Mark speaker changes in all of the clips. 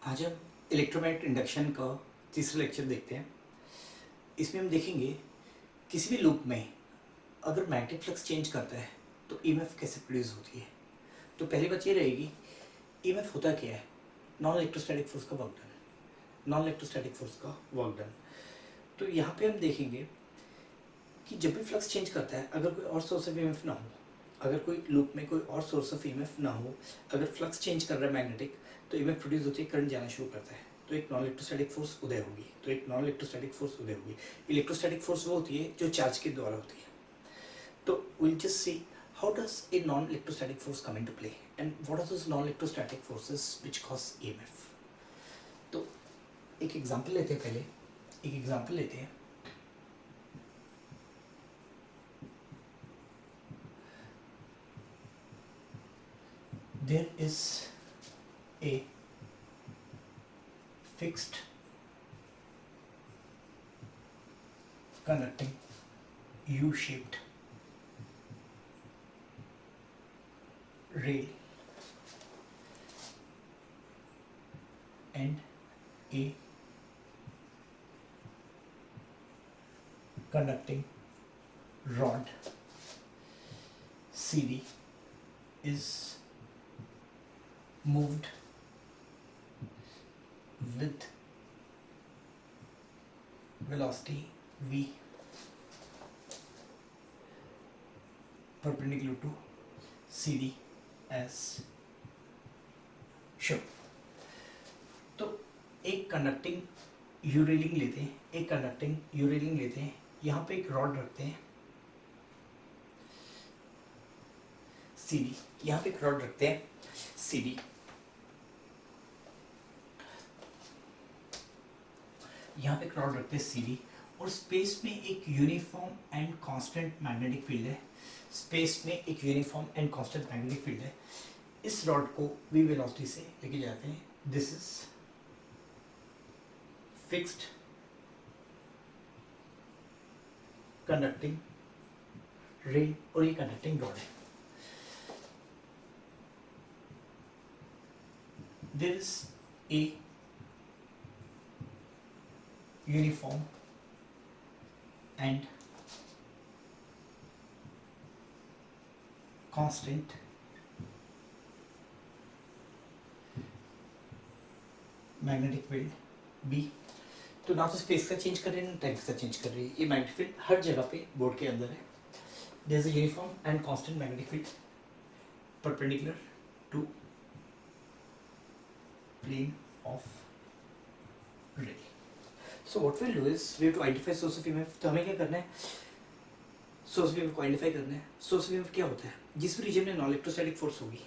Speaker 1: आज हम electromagnetic induction का तीसरा लेक्चर देखते हैं। इसमें हम देखेंगे किसी भी लूप में अगर मैग्नेटिक फ्लक्स चेंज करता है तो ईएमएफ कैसे प्रोड्यूस होती है। तो पहली बात ये रहेगी, ईएमएफ होता क्या है? नॉन इलेक्ट्रोस्टैटिक फोर्स का work done, non electrostatic force का वर्क डन। तो यहाँ पे हम देखेंगे कि जब भी फ्लक्स चेंज करता है, अगर कोई और सोर्स ऑफ ईएमएफ ना हो, अगर कोई लूप में कोई और सोर्स ऑफ ईएमएफ ना हो, अगर फ्लक्स चेंज कर रहा है मैग्नेटिक, तो ईएमएफ प्रोड्यूस होती है, करंट जाना शुरू करता है, तो एक नॉन इलेक्ट्रोस्टैटिक फोर्स उदय होगी। इलेक्ट्रोस्टैटिक फोर्स वो होती है जो चार्ज के द्वारा होती है। तो we'll just see how does a non electrostatic force come into play and what are those non electrostatic forces which cause EMF. तो एक एग्जांपल लेते हैं, पहले एक एग्जांपल लेते हैं। There is a fixed conducting U-shaped rail and a conducting rod CD is moved with velocity v perpendicular to CD as shown। तो एक कंडक्टिंग यू रेलिंग लेते हैं, यहाँ पे एक रॉड रखते हैं CD, यहाँ पे एक रॉड रखते हैं CD, यहाँ पे एक रॉड रखते हैं CD, और स्पेस में एक uniform and constant magnetic field है। इस रॉड को v वेलोसिटी से लेके जाते हैं। This is fixed conducting rail और ये कंडक्टिंग रॉड है। There is a uniform and constant magnetic field B। तो ना तो स्पेस का चेंज कर रही है ना टाइम का चेंज कर रही है, ये मैग्नेटिक फील्ड हर जगह पे बोर्ड के अंदर है। There is a uniform and constant magnetic field perpendicular to plane of ray। So what we'll do is we have to identify source of EMF। तो हमें क्या करना है, सोर्स ऑफ ईएमएफ को आइडेंटिफाई करना है। सोर्स ऑफ ईएमएफ क्या होता है? जिस भी रीजन में नॉन इलेक्ट्रोस्टैटिक फोर्स होगी,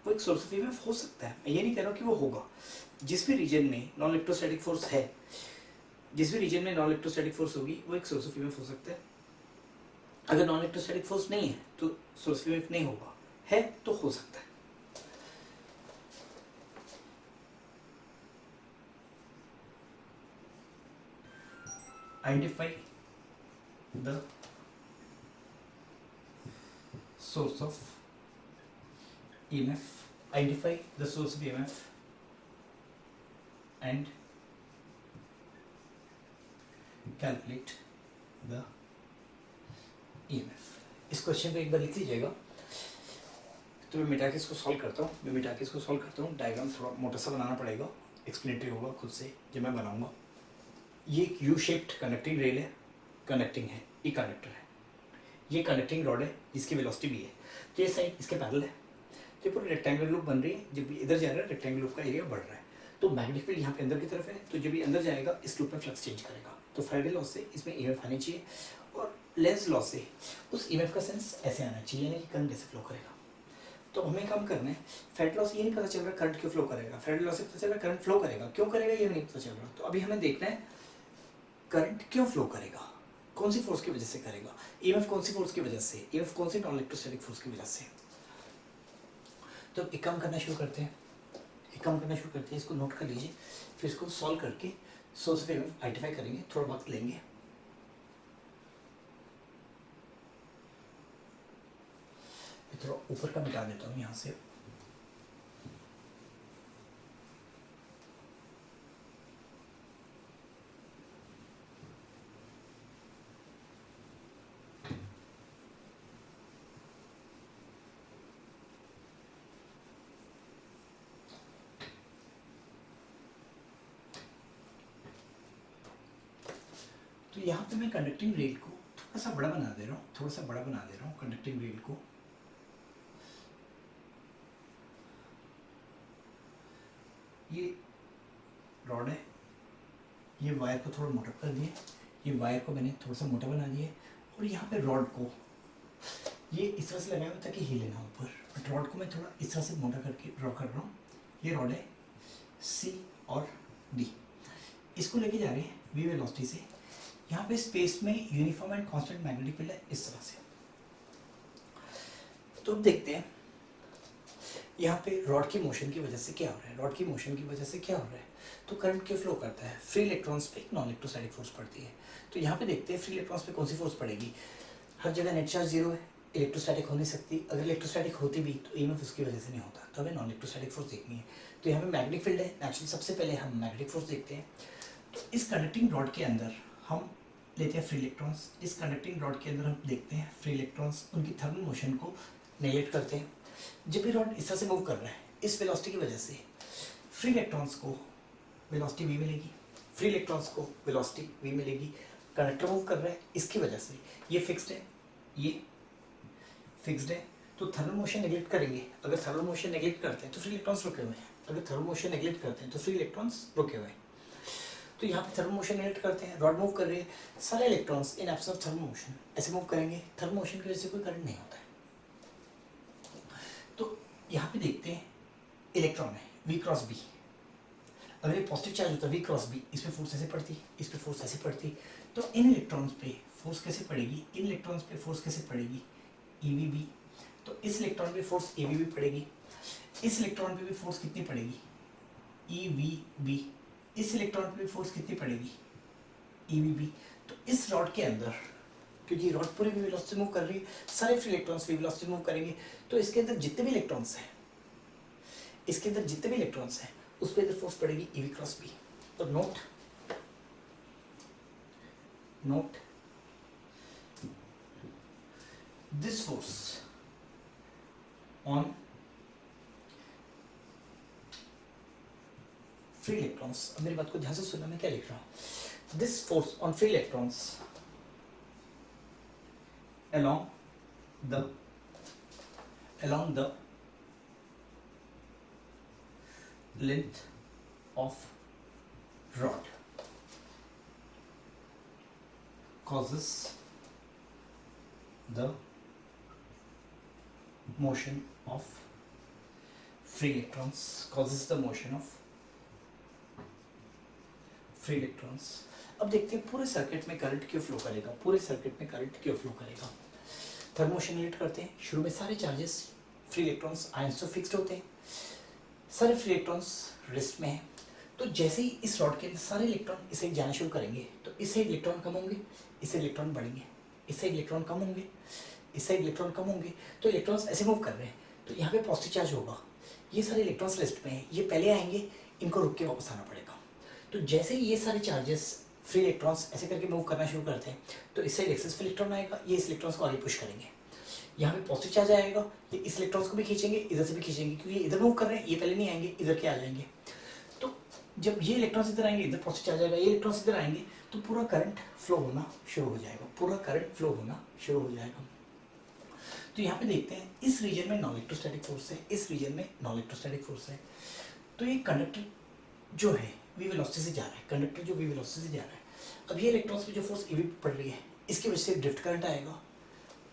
Speaker 1: वो एक सोर्स ऑफ ईएमएफ हो सकता है। मैं ये नहीं कह रहा हूँ कि वो होगा। जिस भी रीजन में नॉन इलेक्ट्रोस्टैटिक फोर्स होगी, वो एक सोर्स ऑफ ईएमएफ हो सकता है। अगर नॉन इलेक्ट्रोस्टैटिक फोर्स नहीं है तो सोर्स ऑफ ईएमएफ नहीं होगा, है तो हो सकता है। Identify the source of EMF and calculate the EMF। इस क्वेश्चन को एक बार लिख लीजिएगा। तो मैं मिटा के इसको सॉल्व करता हूँ। डायग्राम थोड़ा मोटा सा बनाना पड़ेगा, एक्सप्लेनेटरी होगा खुद से जब मैं बनाऊंगा। ये एक यू शेप्ड कनेक्टिंग रेल है, कंडक्टिंग है, ये कंडक्टर है, ये कनेक्टिंग रॉड है जिसकी वेलोसिटी भी है। तो ये साइड इसके पैरेलल है, तो पूरी रेक्टेंगुलर लूप बन रही है। जब भी इधर जा रहा है रेक्टेंगुलर लूप का एरिया बढ़ रहा है, तो मैग्नेटिक फील्ड यहाँ पे अंदर की तरफ है। तो जब ये अंदर जाएगा इस लूप में फ्लक्स चेंज करेगा, तो फैराडे लॉ से इसमें ईएमएफ आनी चाहिए, और लेंज लॉ से उस ईएमएफ का सेंस ऐसे आना चाहिए, यानी कि करंट ऐसे फ्लो करेगा। तो हमें काम करना है, फैराडे लॉ से ये नहीं पता चल रहा करंट क्यों फ्लो करेगा, फैराडे लॉ से पता चल रहा करंट फ्लो करेगा, क्यों करेगा ये नहीं पता चल रहा। तो अभी हमें देखना है करंट क्यों फ्लो करेगा, कौन सी फोर्स की वजह से करेगा, ईएमएफ कौन सी फोर्स की वजह से, ईएमएफ कौन सी नॉन इलेक्ट्रोस्टैटिक फोर्स की वजह से। तो एक काम करना शुरू करते हैं, इसको नोट कर लीजिए, फिर इसको सॉल्व करके सोर्स ऑफ ईएमएफ आइडेंटिफाई करेंगे, थोड़ा वक्त लेंगे। थोड़ा ऊपर का मिटा देता हूँ यहाँ से। तो यहाँ पे मैं कंडक्टिंग रेल को थोड़ा सा बड़ा बना दे रहा हूँ, थोड़ा सा बड़ा बना दे रहा हूँ कंडक्टिंग रेल को। ये रॉड है, ये वायर को थोड़ा मोटा कर दिए, ये वायर को मैंने थोड़ा सा मोटा बना दिया, और यहाँ पे रॉड को ये इस तरह से लगाया हुआ ताकि हिले ना ऊपर, बट रॉड को मैं थोड़ा इस तरह से मोटा करके ड्रॉ कर रहा हूँ। ये रॉड है C और D, इसको लेके जा रहे हैं V वेलोसिटी से। यहाँ पे स्पेस में uniform and constant magnetic field है इस तरह से। तो अब देखते हैं यहाँ पे रॉड की मोशन की वजह से क्या हो रहा है। रॉड की मोशन की वजह से क्या हो रहा है, तो करंट क्यों फ्लो करता है, फ्री इलेक्ट्रॉन्स पे नॉन इलेक्ट्रोस्टैटिक फोर्स पड़ती है। तो यहाँ पे देखते हैं फ्री इलेक्ट्रॉन्स पे कौन सी फोर्स पड़ेगी। हर जगह नेट चार्ज जीरो है, इलेक्ट्रोस्टैटिक हो नहीं सकती, अगर इलेक्ट्रोस्टैटिक होती भी तो ईएमएफ उसकी वजह से नहीं होता, तो हमें नॉन इलेक्ट्रोस्टैटिक फोर्स देखनी है। तो यहाँ पे मैग्नेटिक फील्ड है, नेचुरली सबसे पहले हम मैग्नेटिक फोर्स देखते हैं। तो इस कंडक्टिंग रॉड के अंदर हम लेते हैं फ्री इलेक्ट्रॉन्स, इस कंडक्टिंग रॉड के अंदर हम देखते हैं फ्री इलेक्ट्रॉन्स, उनकी थर्मल मोशन को नेगलेक्ट करते हैं। जब भी रॉड इस तरह से मूव कर रहा है, इस वेलोसिटी की वजह से फ्री इलेक्ट्रॉन्स को वेलोसिटी v मिलेगी, फ्री इलेक्ट्रॉन्स को वेलोसिटी v मिलेगी। कंडक्टर मूव कर रहा है, इसकी वजह से ये फिक्स्ड है, ये फिक्स्ड है, तो थर्मल मोशन नेगलेक्ट करेंगे। अगर थर्मल मोशन नेगलेक्ट करते हैं तो फ्री इलेक्ट्रॉन्स रुके हुए हैं, अगर थर्मल मोशन नेगलेक्ट करते हैं तो फ्री इलेक्ट्रॉन्स रुके हुए हैं। तो यहाँ पे थर्मल मोशन नेगलेक्ट करते हैं, रॉड मूव कर रहे हैं, सारे electrons in absence of thermal motion ऐसे मूव करेंगे, थर्मल मोशन की वजह से कोई करंट नहीं होता है। तो यहाँ पे देखते हैं इलेक्ट्रॉन है V क्रॉस B, अगर ये पॉजिटिव चार्ज होता है V क्रॉस B, इस पे फोर्स ऐसे पड़ती, इस पे फोर्स ऐसे पड़ती, तो इन इलेक्ट्रॉन्स पे फोर्स कैसे पड़ेगी, इन इलेक्ट्रॉन्स पे फोर्स कैसे पड़ेगी EVB। तो इस इलेक्ट्रॉन पे फोर्स EVB पड़ेगी, इस इलेक्ट्रॉन पे भी फोर्स कितनी पड़ेगी EVB, इस इलेक्ट्रॉन पे भी फोर्स कितनी पड़ेगी EVB। तो इस रॉड के अंदर, क्योंकि रॉड पूरी V वेलोसिटी मूव कर रही है, सारे free electrons V velocity move करेंगे, तो इसके अंदर जितने भी इलेक्ट्रॉन्स हैं, इसके अंदर जितने भी इलेक्ट्रॉन्स हैं उस पर फोर्स पड़ेगी EV क्रॉस B। तो note this force on free electrons, अब मेरी बात को ध्यान से सुनना, मैं क्या लिख रहा हूं। This force on free electrons along the length of rod causes the motion of free electrons, causes the motion of free electrons। अब देखते हैं पूरे सर्किट में करंट क्यों फ्लो करेगा, पूरे सर्किट में करंट क्यों फ्लो करेगा। थर्मल मोशन रिलेट करते हैं, शुरू में सारे चार्जेस फ्री इलेक्ट्रॉन्स आयंस तो फिक्स्ड होते हैं, सारे फ्री इलेक्ट्रॉन्स रेस्ट में हैं। तो जैसे ही इस रॉड के अंदर सारे इलेक्ट्रॉन इस साइड जाना शुरू करेंगे, तो इस साइड इलेक्ट्रॉन कम होंगे, इस साइड इलेक्ट्रॉन बढ़ेंगे, इस साइड इलेक्ट्रॉन कम होंगे, इस साइड इलेक्ट्रॉन कम होंगे। तो इलेक्ट्रॉन्स ऐसे मूव कर रहे हैं, तो यहाँ पे पॉजिटिव चार्ज होगा, ये सारे इलेक्ट्रॉन्स रेस्ट में हैं, ये पहले आएंगे, इनको रुक के वापस आना पड़ेगा। तो जैसे ही ये सारे चार्जेस फ्री इलेक्ट्रॉन्स ऐसे करके मूव करना शुरू करते हैं, तो इस साइड एक्सेस फ्री इलेक्ट्रॉन आएगा, ये इस इलेक्ट्रॉन्स को आगे पुश करेंगे, यहाँ पे पॉजिटिव चार्ज आएगा, ये इस इलेक्ट्रॉन्स को भी खींचेंगे, इधर से भी खींचेंगे, क्योंकि ये इधर मूव कर रहे हैं, ये पहले नहीं आएंगे, इधर के आ जाएंगे। तो जब ये इलेक्ट्रॉन्स इधर आएंगे, इधर पॉजिटिव चार्ज आएगा, ये इलेक्ट्रॉन्स इधर आएंगे, तो पूरा करंट फ्लो होना शुरू हो जाएगा, पूरा करंट फ्लो होना शुरू हो जाएगा। तो यहाँ पे देखते हैं इस रीजन में नॉन इलेक्ट्रोस्टैटिक फोर्स है, इस रीजन में नॉन इलेक्ट्रोस्टैटिक फोर्स है। तो ये कंडक्टर जो है V वेलोसिटी से जा रहा है, कंडक्टर जो V वेलोसिटी से जा रहा है, अब ये इलेक्ट्रॉन्स पे जो फोर्स EV पड़ रही है, इसकी वजह से ड्रिफ्ट करंट आएगा।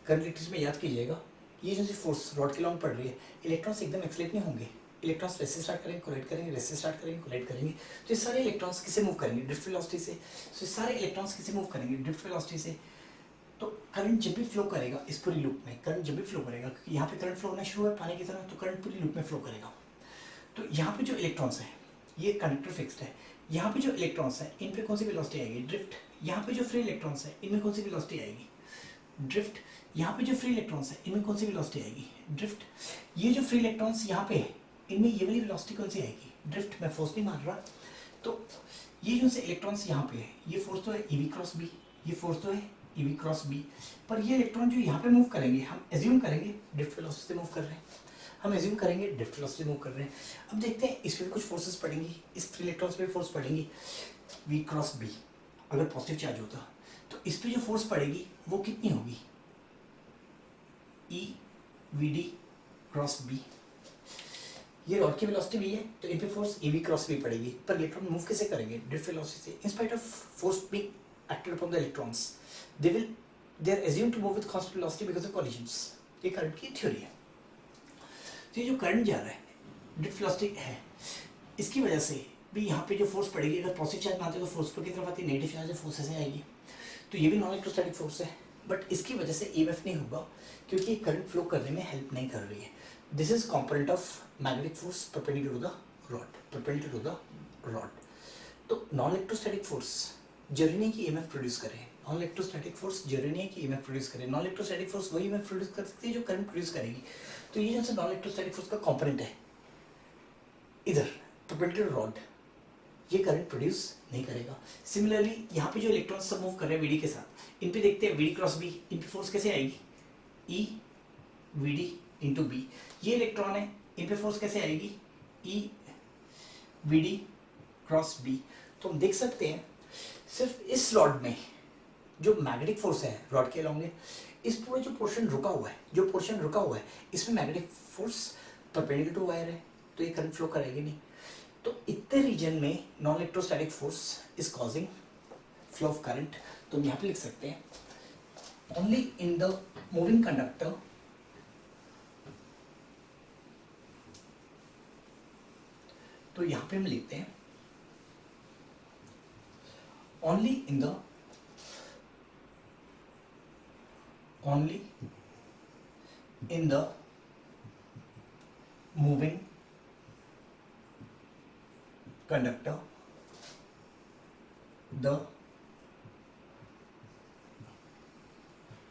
Speaker 1: करंट इलेक्ट्रिसिटी में याद कीजिएगा, ये जो फोर्स रॉड के लॉन्ग पड़ रही है, इलेक्ट्रॉन्स एकदम एक्सलेट नहीं होंगे, इलेक्ट्रॉन्स रेस से स्टार्ट करेंगे, कोलाइड करेंगे, रेस से स्टार्ट करेंगे, कोलाइड करेंगे। तो ये सारे इलेक्ट्रॉन्स किसे मूव करेंगे, ड्रिफ्ट वेलोसिटी से। तो सारे इलेक्ट्रॉन्स किसे मूव करेंगे, ड्रिफ्ट वेलोसिटी से। तो करंट जब भी फ्लो करेगा इस पूरी लूप में, करंट जब भी फ्लो करेगा, क्योंकि यहाँ पे करंट फ्लो होना शुरू है पानी की तरह, तो करंट पूरी लूप में फ्लो करेगा। तो यहाँ पे जो इलेक्ट्रॉन्स हैं, ये कंडक्टर फिक्स्ड है, यहाँ पे जो इलेक्ट्रॉन्स हैं इन पे कौन सी वेलोसिटी आएगी, ड्रिफ्ट। यहाँ पे जो फ्री इलेक्ट्रॉन्स हैं इनमें कौन सी वेलोसिटी आएगी, ड्रिफ्ट। यहाँ पे जो फ्री इलेक्ट्रॉन्स हैं इनमें कौन सी वेलोसिटी आएगी, ड्रिफ्ट। ये जो फ्री इलेक्ट्रॉन्स यहाँ पे इनमें ये वाली वेलोसिटी कौन सी आएगी, ड्रिफ्ट। मैं फोर्स नहीं मार रहा। तो ये जो से इलेक्ट्रॉन्स यहाँ पे है, ये फोर्स तो है EV क्रॉस B, ये फोर्स तो है EV क्रॉस B, पर ये इलेक्ट्रॉन जो यहाँ पे मूव करेंगे, हम एज्यूम करेंगे ड्रिफ्ट वेलोसिटी से मूव कर रहे हैं, हम एज्यूम करेंगे ड्रिफ्ट वेलोसिटी से मूव कर रहे हैं। अब देखते हैं इस पर भी कुछ फोर्सेस पड़ेंगी, इस फ्री इलेक्ट्रॉन्स पे फोर्स पड़ेंगी V क्रॉस B। अगर पॉजिटिव चार्ज होता तो इस पे जो फोर्स पड़ेगी वो कितनी होगी, E V D cross B. ये रॉड की वेलोसिटी भी है तो इन पे force E V cross B पड़ेगी, पर इलेक्ट्रॉन मूव कैसे करेंगे, ड्रिफ्ट वेलोसिटी से। In spite of force being acted upon the electrons they are assumed to move with constant velocity because of collisions। ये करंट की थ्योरी है। तो ये जो करंट जा रहा है ड्रिफ्ट वेलोसिटी है, इसकी वजह से भी यहाँ पे जो फोर्स पड़ेगी, अगर पॉजिटिव चार्ज में आते तो फोर्स पर की तरफ आती है, नेगेटिव चार्ज फोर्स ऐसे आएगी। तो ये भी नॉन इलेक्ट्रोस्टैटिक फोर्स है, बट इसकी वजह से ईएमएफ नहीं होगा क्योंकि करंट फ्लो करने में हेल्प नहीं कर रही है। This is component of magnetic force perpendicular to the rod. तो नॉन इलेक्ट्रोस्टैटिक फोर्स जरूरी नहीं कि ईएमएफ प्रोड्यूस करे, नॉन इलेक्ट्रोस्टैटिक फोर्स जरूरी नहीं है कि ईएमएफ प्रोड्यूस करे। नॉन इलेक्ट्रोस्टैटिक फोर्स वही ईएमएफ प्रोड्यूस कर सकती है जो करंट प्रोड्यूस करेगी। तो ये जो नॉन इलेक्ट्रोस्टैटिक फोर्स का कॉम्पोनेंट है इधर परपेंडिकुलर रॉड, ये करंट प्रोड्यूस नहीं करेगा। सिमिलरली यहाँ पे जो इलेक्ट्रॉन सब मूव कर रहे हैं वीडी के साथ, इन पे देखते हैं वीडी क्रॉस बी, इन पे फोर्स कैसे आएगी, ई वीडी इंटू बी। ये इलेक्ट्रॉन है, इन पे फोर्स कैसे आएगी, ई वीडी क्रॉस बी। तो हम देख सकते हैं सिर्फ इस रॉड में जो मैग्नेटिक फोर्स है रॉड के अलोंग, इस पूरा जो पोर्शन रुका हुआ है, इसमें magnetic force perpendicular to wire है, तो ये करंट फ्लो करेगी नहीं। तो इतने रीजन में non electrostatic force is causing flow of current. तो हम यहाँ पे लिख सकते हैं only in the moving conductor तो यहाँ पे हम लिखते हैं only in the moving conductor the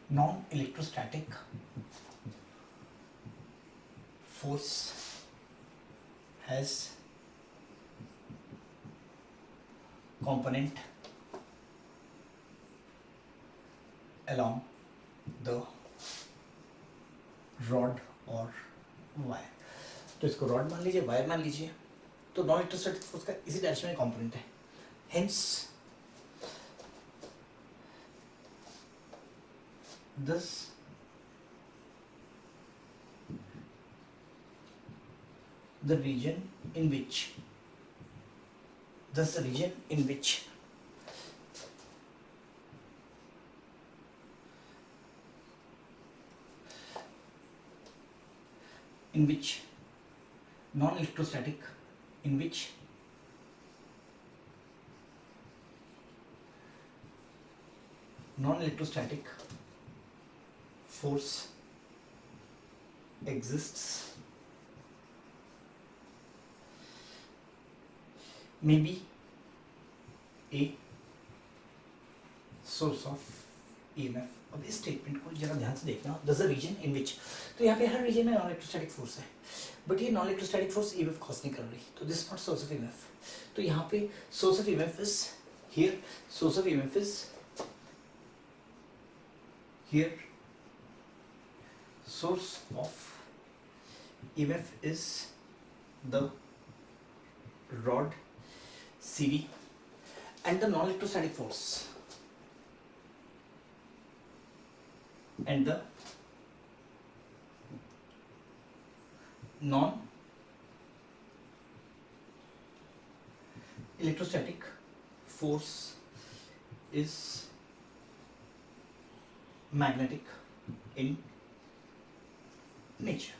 Speaker 1: non-electrostatic force has component along the rod or wire। तो इसको रॉड मान लीजिए, वायर मान लीजिए, तो नॉन इलेक्ट्रोस्टैटिक फोर्स का इसी डायरेक्शन में कंपोनेंट है। Hence this the region in which non-electrostatic force exists may be a source of EMF। अब इस स्टेटमेंट को जरा ध्यान से देखना, दस रीजन इन विच, तो यहाँ पे हर रीजन में नॉन इलेक्ट्रोस्टैटिक फोर्स है, बट ये non electrostatic force EMF cause नहीं कर रही, तो this not source of EMF। तो यहाँ पे source of EMF is here, source of EMF is here, source of EMF is the rod CD and the non-electrostatic force and the non-electrostatic force is magnetic in nature।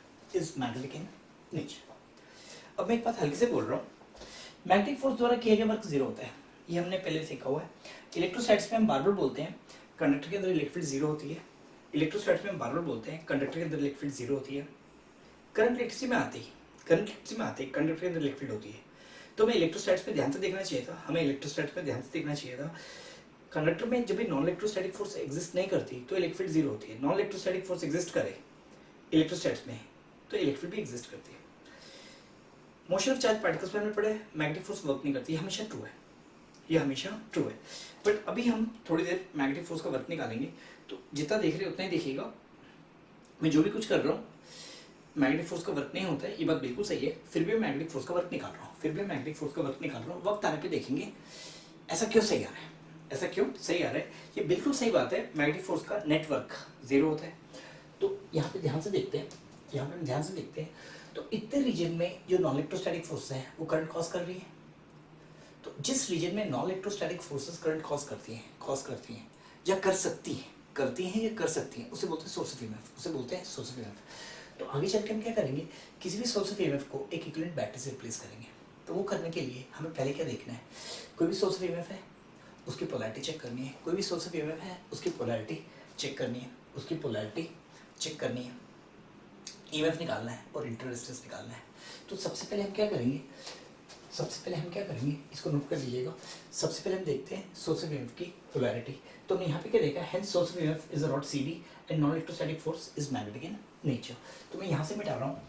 Speaker 1: अब मैं एक बात हल्के से बोल रहा हूँ, मैग्नेटिक फोर्स द्वारा किया गया वर्क जीरो होता है, ये हमने पहले सीखा हुआ है। इलेक्ट्रोस्टैटिक्स में हम बार बार बोलते हैं कंडक्टर के अंदर इलेक्ट्रिक फील्ड जीरो होती है, इलेक्ट्रोस्टैटिक्स में हम बार बार बोलते हैं कंडक्टर के अंदर इलेक्ट्रिक फील्ड जीरो होती है। करंट इलेक्ट्रिसिटी में आते ही कंडक्टर के अंदर इलेक्ट्रिक फील्ड होती है। तो हमें इलेक्ट्रोस्टैटिक्स पे ध्यान से देखना चाहिए था, कंडक्टर में जब भी नॉन इलेक्ट्रोस्टैटिक फोर्स एग्जिस्ट नहीं करती तो इलेक्ट्रिक फील्ड जीरो होती है। नॉन इलेक्ट्रोस्टैटिक फोर्स एग्जिस्ट करे इलेक्ट्रोस्टैटिक्स में तो इलेक्ट्रिक फील्ड भी एग्जिस्ट करती है। मोशन ऑफ चार्ज पार्टिकल्स में हमने पढ़ा है मैग्नेटिक फोर्स वर्क नहीं करती, ये हमेशा ट्रू है। बट अभी हम थोड़ी देर मैग्नेटिक फोर्स का वर्क निकालेंगे, तो जितना देख रहे हैं उतना ही देखिएगा। मैं जो भी कुछ कर रहा हूँ मैग्नेटिक फोर्स का वर्क नहीं होता है, ये बात बिल्कुल सही है, फिर भी मैं मैग्नेटिक फोर्स का वर्क निकाल रहा हूँ, वक्त आने पे देखेंगे ऐसा क्यों सही आ रहा है। ऐसा क्यों? सही आ रहा है, ये बिल्कुल सही बात है। मैग्नेटिक फोर्स का नेटवर्क जीरो होता है। तो यहाँ पे ध्यान से देखते हैं, यहाँ पे हम ध्यान से देखते हैं, तो इतने रीजन में जो नॉन इलेक्ट्रोस्टैटिक फोर्स है वो करंट कॉज कर रही है। तो जिस रीजन में non electrostatic forces current cause करती हैं या कर सकती हैं, करती हैं या कर सकती हैं, उसे बोलते हैं सोर्स ऑफ ईएमएफ, उसे बोलते हैं सोर्स ऑफ ईएमएफ। तो आगे चल के हम क्या करेंगे, किसी भी सोर्स ऑफ ईएमएफ को एक इक्विवेलेंट बैटरी से रिप्लेस करेंगे। तो वो करने के लिए हमें पहले क्या देखना है, कोई भी सोर्स ऑफ ईएमएफ है उसकी पोलैरिटी चेक करनी है, कोई भी सोर्स ऑफ ईएमएफ है उसकी पोलैरिटी चेक करनी है, उसकी पोलैरिटी चेक करनी है, ईएमएफ निकालना है और इंटर रेजिस्टेंस निकालना है। तो सबसे पहले हम क्या करेंगे, इसको नोट कर लीजिएगा। सबसे पहले हम देखते हैं सोर्स ऑफ ईएमएफ की पोलैरिटी। तो हमने यहाँ पे क्या देखा, hence source of EMF is a rod CD and non electrostatic force is magnetic in nature. तो मैं यहाँ से मिटा रहा हूँ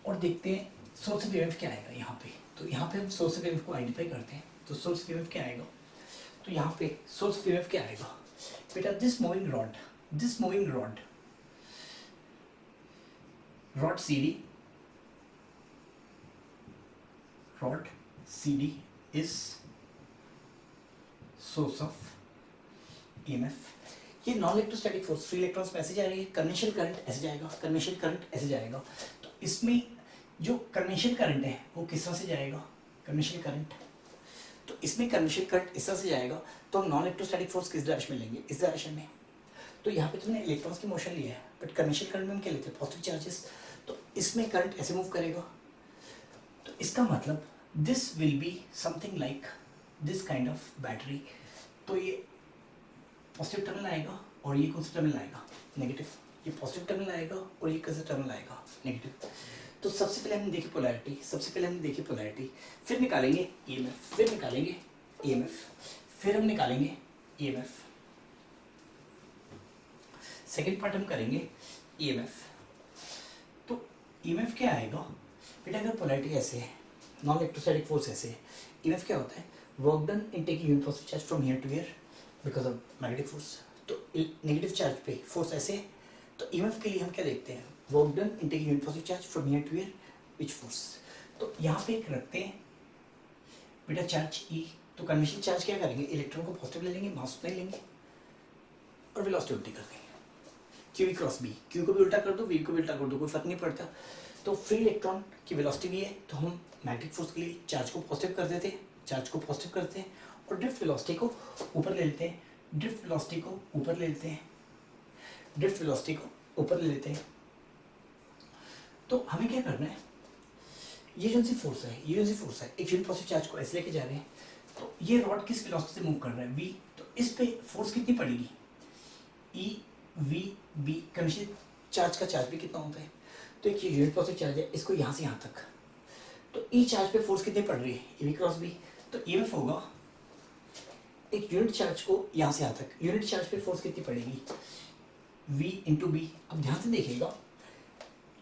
Speaker 1: और देखते हैं सोर्स ऑफ ईएमएफ क्या आएगा यहाँ पे। तो यहाँ पे हम सोर्स ऑफ ईएमएफ को आइडेंटिफाई करते हैं। तो सोर्स ऑफ ईएमएफ क्या आएगा, तो यहाँ पे सोर्स ऑफ ईएमएफ क्या आएगा बेटा, this moving rod CD is source of EMF। ये non electrostatic force, free electrons में ऐसे जा रही है, कन्वेंशनल करंट ऐसे जाएगा, तो इसमें जो कन्वेंशनल करंट है वो किस तरह से जाएगा, कन्वेंशनल करंट, तो इसमें कन्वेंशनल करंट इस तरह से जाएगा। तो हम नॉन इलेक्ट्रोस्टैटिक फोर्स किस डायरेक्शन में लेंगे, इस डायरेक्शन में। तो यहाँ पे तुमने इलेक्ट्रॉन्स की मोशन लिया है, बट कन्वेंशनल करंट में हम क्या लेते हैं, पॉजिटिव चार्जेस। तो इसमें करंट ऐसे मूव करेगा, तो इसका मतलब this will be something like this kind of battery. तो ये पॉजिटिव टर्मिनल आएगा और ये कौन सा टर्मिनल आएगा, नेगेटिव। ये पॉजिटिव टर्मिनल आएगा और ये कौन सा टर्मिनल आएगा, नेगेटिव। तो सबसे पहले हमने देखी पोलैरिटी, फिर निकालेंगे ईएमएफ, फिर हम निकालेंगे ईएमएफ। सेकेंड पार्ट हम करेंगे ईएमएफ। तो ईएमएफ क्या आएगा बेटा, अगर पोलैरिटी ऐसे है, नॉन इलेक्ट्रोस्टैटिक फोर्स ऐसे है, ईएमएफ क्या होता है, work done in taking unit positive charge from here to here because of magnetic force. तो नेगेटिव चार्ज पे फोर्स ऐसे है, तो ईएमएफ के लिए हम क्या देखते हैं, work done in taking unit positive charge from here to here which force. तो यहाँ पे एक रखते हैं बेटा चार्ज E। तो कन्वेंशनल चार्ज क्या करेंगे, इलेक्ट्रॉन को पॉजिटिव ले लेंगे, मास नहीं लेंगे और वेलोसिटी उल्टी कर देंगे, QE क्रॉस B, Q को भी उल्टा कर दो, V को भी उल्टा कर दो, कोई फर्क नहीं पड़ता। तो फ्री इलेक्ट्रॉन की वेलोसिटी भी है, तो हम मैग्नेटिक फोर्स के लिए चार्ज को पॉजिटिव कर देते हैं, और ड्रिफ्ट वेलोसिटी को ऊपर ले लेते हैं, तो हमें क्या करना है, ये जो सी फोर्स है, एक यूनिट पॉजिटिव चार्ज को ऐसे लेके जा रहे हैं, तो ये रॉड किस वेलोसिटी से मूव कर रहा है, V। तो इस पे फोर्स कितनी पड़ेगी, EVB। कन्वेंशनल चार्ज का चार्ज भी कितना होता है, तो एक यूनिट पॉजिटिव चार्ज है, इसको यहाँ से यहाँ तक, तो E चार्ज पे फोर्स कितनी पड़ रही है, EV क्रॉस B। तो EMF होगा एक यूनिट चार्ज को यहाँ से यहाँ तक, यूनिट चार्ज पे फोर्स कितनी पड़ेगी, V इंटू B। अब ध्यान से देखिएगा,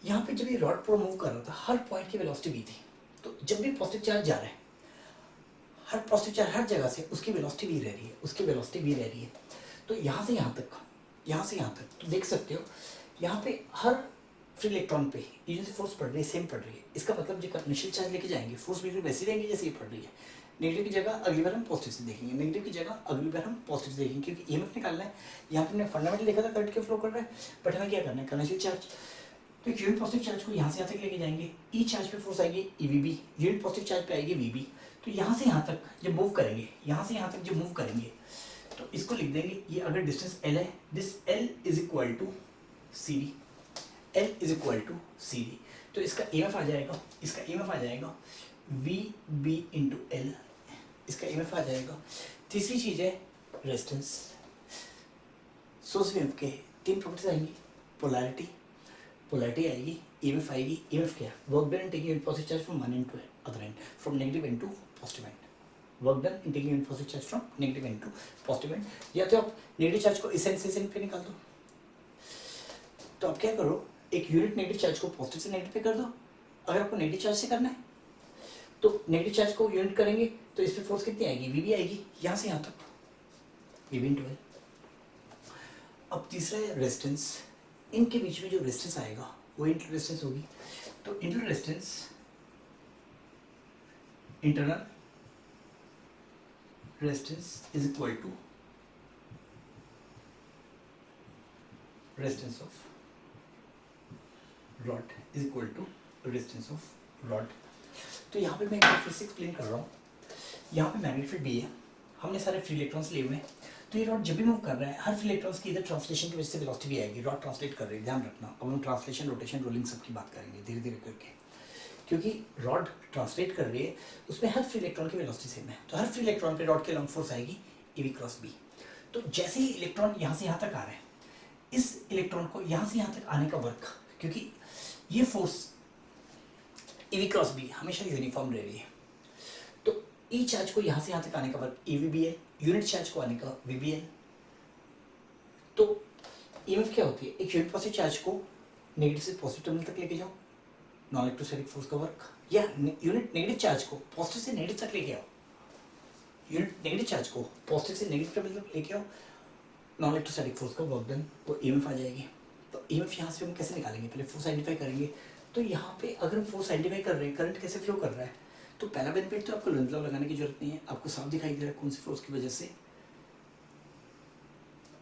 Speaker 1: यहाँ पे जब ये रॉड पर मूव कर रहा था, हर पॉइंट की वेलोसिटी V थी। तो जब भी पॉजिटिव चार्ज जा रहा है, हर पॉजिटिव चार्ज हर जगह से उसकी वेलोसिटी V रह रही है, तो यहाँ से यहाँ तक, तो देख सकते हो यहाँ पे हर फ्री इलेक्ट्रॉन पे ये जो फोर्स पड़ रही है सेम पड़ रही है। इसका मतलब जो कन्वेंशनल चार्ज लेके जाएंगे, फोर्स बिल्कुल वैसी रहेंगी जैसे ये पड़ रही है। नेगेटिव की जगह अगली बार हम पॉजिटिव से देखेंगे, क्योंकि ईएमएफ निकालना है। यहाँ पे हमने फंडामेंटल देखा था करंट के फ्लो कर रहा है, बट हमें क्या करना है, कन्वेंशनल चार्ज। तो यूनिट पॉजिटिव चार्ज को यहाँ से यहाँ तक लेके जाएंगे, ई चार्ज पे फोर्स आएगी EVB, यूनिट पॉजिटिव चार्ज पे आएगी VB। तो यहाँ से यहाँ तक जब मूव करेंगे, तो इसको लिख देंगे, ये अगर डिस्टेंस L है, this L is equal to CD। तो इसका EMF आ जाएगा, VB इंटू L, इसका EMF आ जाएगा। तीसरी चीज है रेजिस्टेंस। सोर्स वेव के तीन प्रॉपर्टीज आएंगी, पोलैरिटी आएगी, EMF आएगी। EMF क्या है, work done in taking positive charge from one end to other end, from negative end to positive end. Work done in taking positive charge from negative end to positive end. या तो आप negative charge को इस and से इस and पे निकाल दो, तो आप क्या करो, एक यूनिट नेगेटिव चार्ज को पॉजिटिव से नेगेटिव पे कर दो। अगर आपको नेगेटिव चार्ज से करना है, तो नेगेटिव चार्ज को यूनिट करेंगे, तो इस पे फोर्स कितनी आएगी, VB आएगी, यहाँ से यहाँ तक, VB इंटू L। अब तीसरा है रेजिस्टेंस। इनके बीच में जो रेजिस्टेंस आएगा वो इंटर रेजिस्टेंस होगी। तो inter resistance, internal resistance is equal to resistance of rod is equal to resistance of rod. तो यहाँ पे मैं एक बार फिर से एक्सप्लेन कर रहा हूँ। यहाँ पे मैग्नेटिक फील्ड बी है, हमने सारे फ्री इलेक्ट्रॉन्स लिए हुए हैं, तो ये रॉड जब भी मूव कर रहा है हर फ्री इलेक्ट्रॉन्स की इधर ट्रांसलेशन की वजह से वेलोसिटी भी आएगी। रॉड ट्रांसलेट कर रही है, ध्यान रखना। अब हम ट्रांसलेशन, रोटेशन, रोलिंग सब की बात करेंगे धीरे धीरे करके, क्योंकि रॉड ट्रांसलेट कर रही है उसमें हर फ्री इलेक्ट्रॉन की वेलोसिटी सेम है। तो हर फ्री इलेक्ट्रॉन पे रॉड के लॉन्ग फोर्स आएगी EV क्रॉस बी। तो जैसे ही इलेक्ट्रॉन यहाँ से यहाँ तक आ रहे हैं, इस इलेक्ट्रॉन को यहाँ से यहाँ तक आने का वर्क, क्योंकि ये फोर्स EV क्रॉस बी हमेशा यूनिफॉर्म रह रही है, तो ई चार्ज को यहाँ से यहाँ तक आने का वर्क EVBL, यूनिट चार्ज को आने का VBL। तो EMF क्या होती है, एक यूनिट पॉजिटिव चार्ज को नेगेटिव से पॉजिटिव टर्मिनल तक लेके जाओ, नॉन इलेक्ट्रोस्टैटिक फोर्स का वर्क, या यूनिट नेगेटिव चार्ज को पॉजिटिव से नेगेटिव तक लेके आओ, यूनिट नेगेटिव चार्ज को पॉजिटिव से नेगेटिव टर्मिनल तक लेके आओ, नॉन इलेक्ट्रोस्टैटिक फोर्स का वर्क डन, तो EMF आ जाएगी। तो EMF यहाँ से हम कैसे निकालेंगे, पहले फोर्स आइडेंटिफाई करेंगे। तो यहाँ पे अगर हम फोर्स आइडेंटिफाई कर रहे हैं, करंट कैसे फ्लो कर रहा है, तो पहला बेनिफिट तो आपको लेंस लॉ लगाने की जरूरत नहीं है, आपको साफ दिखाई दे रहा है कौन सी फोर्स की वजह से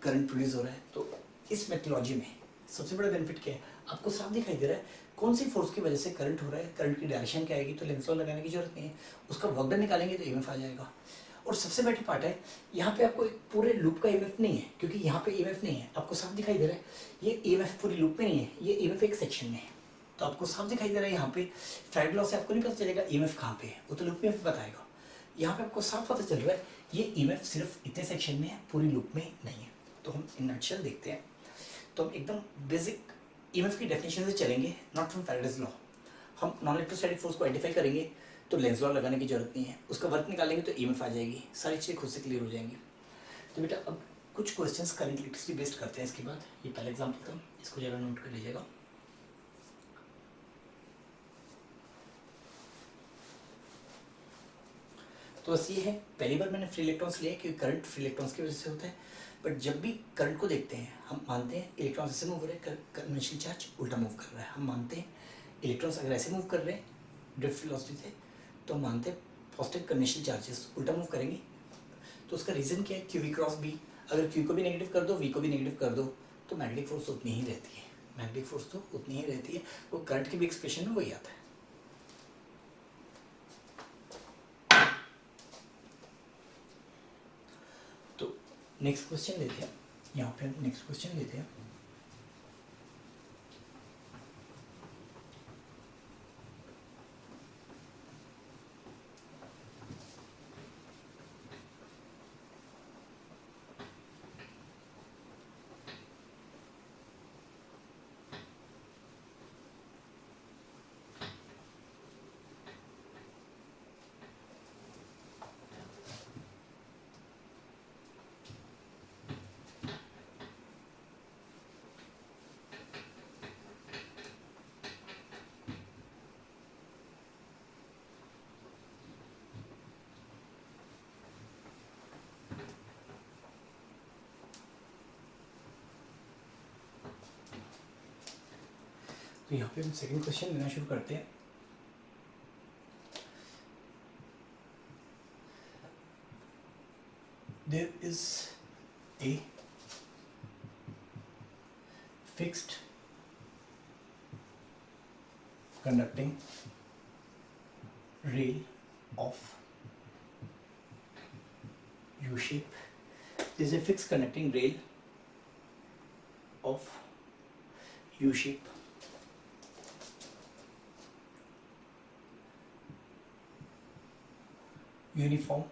Speaker 1: करंट प्रोड्यूस हो रहा है। तो इस मेथोलॉजी में सबसे बड़ा बेनिफिट क्या है, आपको साफ दिखाई दे रहा है कौन सी फोर्स की वजह से करंट हो रहा है, करंट की डायरेक्शन क्या आएगी, तो लेंस लॉ लगाने की जरूरत नहीं है, उसका वर्क डन निकालेंगे तो EMF आ जाएगा। और सबसे बेटर पार्ट है, यहाँ पे आपको एक पूरे लूप का EMF नहीं है, क्योंकि यहाँ पे EMF नहीं है, आपको साफ दिखाई दे रहा है ये EMF पूरी लूप में नहीं है, ये EMF एक सेक्शन में है। तो आपको साफ दिखाई दे रहा है यहाँ पे फैराडे लॉ से आपको नहीं पता चलेगा EMF कहाँ पे है, वो तो लूप में बताएगा। यहाँ पे आपको साफ पता चल रहा है ये EMF सिर्फ इतने सेक्शन में है, पूरी लूप में नहीं है। तो हम इन नटशल देखते हैं, तो हम एकदम बेसिक EMF की डेफिनेशन से चलेंगे, नॉट फ्रॉम फैराडेज लॉ। हम नॉन इलेक्ट्रोस्टैटिक फोर्स को आइडेंटिफाई करेंगे तो लेंस लॉ लगाने की जरूरत नहीं है, उसका वर्क निकालेंगे तो EMF आ जाएगी, सारी चीज़ें खुद से क्लियर हो जाएंगी। तो बेटा अब कुछ क्वेश्चंस करंट इलेक्ट्रिसिटी बेस्ड करते हैं। इसके बाद ये पहला एग्जाम्पल था, इसको जरा नोट कर लीजिएगा। तो बस ये है, पहली बार मैंने फ्री इलेक्ट्रॉन्स लिए क्योंकि करंट फ्री इलेक्ट्रॉन्स की वजह से होता है। बट जब भी करंट को देखते हैं हम मानते हैं इलेक्ट्रॉन्स ऐसे मूव हो रहे हैं, कन्वेंशनल चार्ज उल्टा मूव कर रहा है। हम मानते हैं इलेक्ट्रॉन्स अगर ऐसे मूव कर रहे हैं ड्रिफ्ट वेलोसिटी से, तो हम मानते हैं पॉजिटिव कन्वेंशनल चार्जेस उल्टा मूव करेंगे। तो उसका रीज़न क्या है, QV क्रॉस B। अगर Q को भी नेगेटिव कर दो, V को भी नेगेटिव कर दो, तो मैग्नेटिक फोर्स उतनी ही रहती है, मैग्नेटिक फोर्स तो उतनी ही रहती है, वो करंट की भी एक्सप्रेशन में वही आता है। तो नेक्स्ट क्वेश्चन लेते हैं, यहाँ पे हम नेक्स्ट क्वेश्चन लेते हैं। तो यहाँ पे हम सेकंड क्वेश्चन लेना शुरू करते हैं। There is a fixed conducting rail of U shape. There is a fixed conducting rail of U shape. Uniform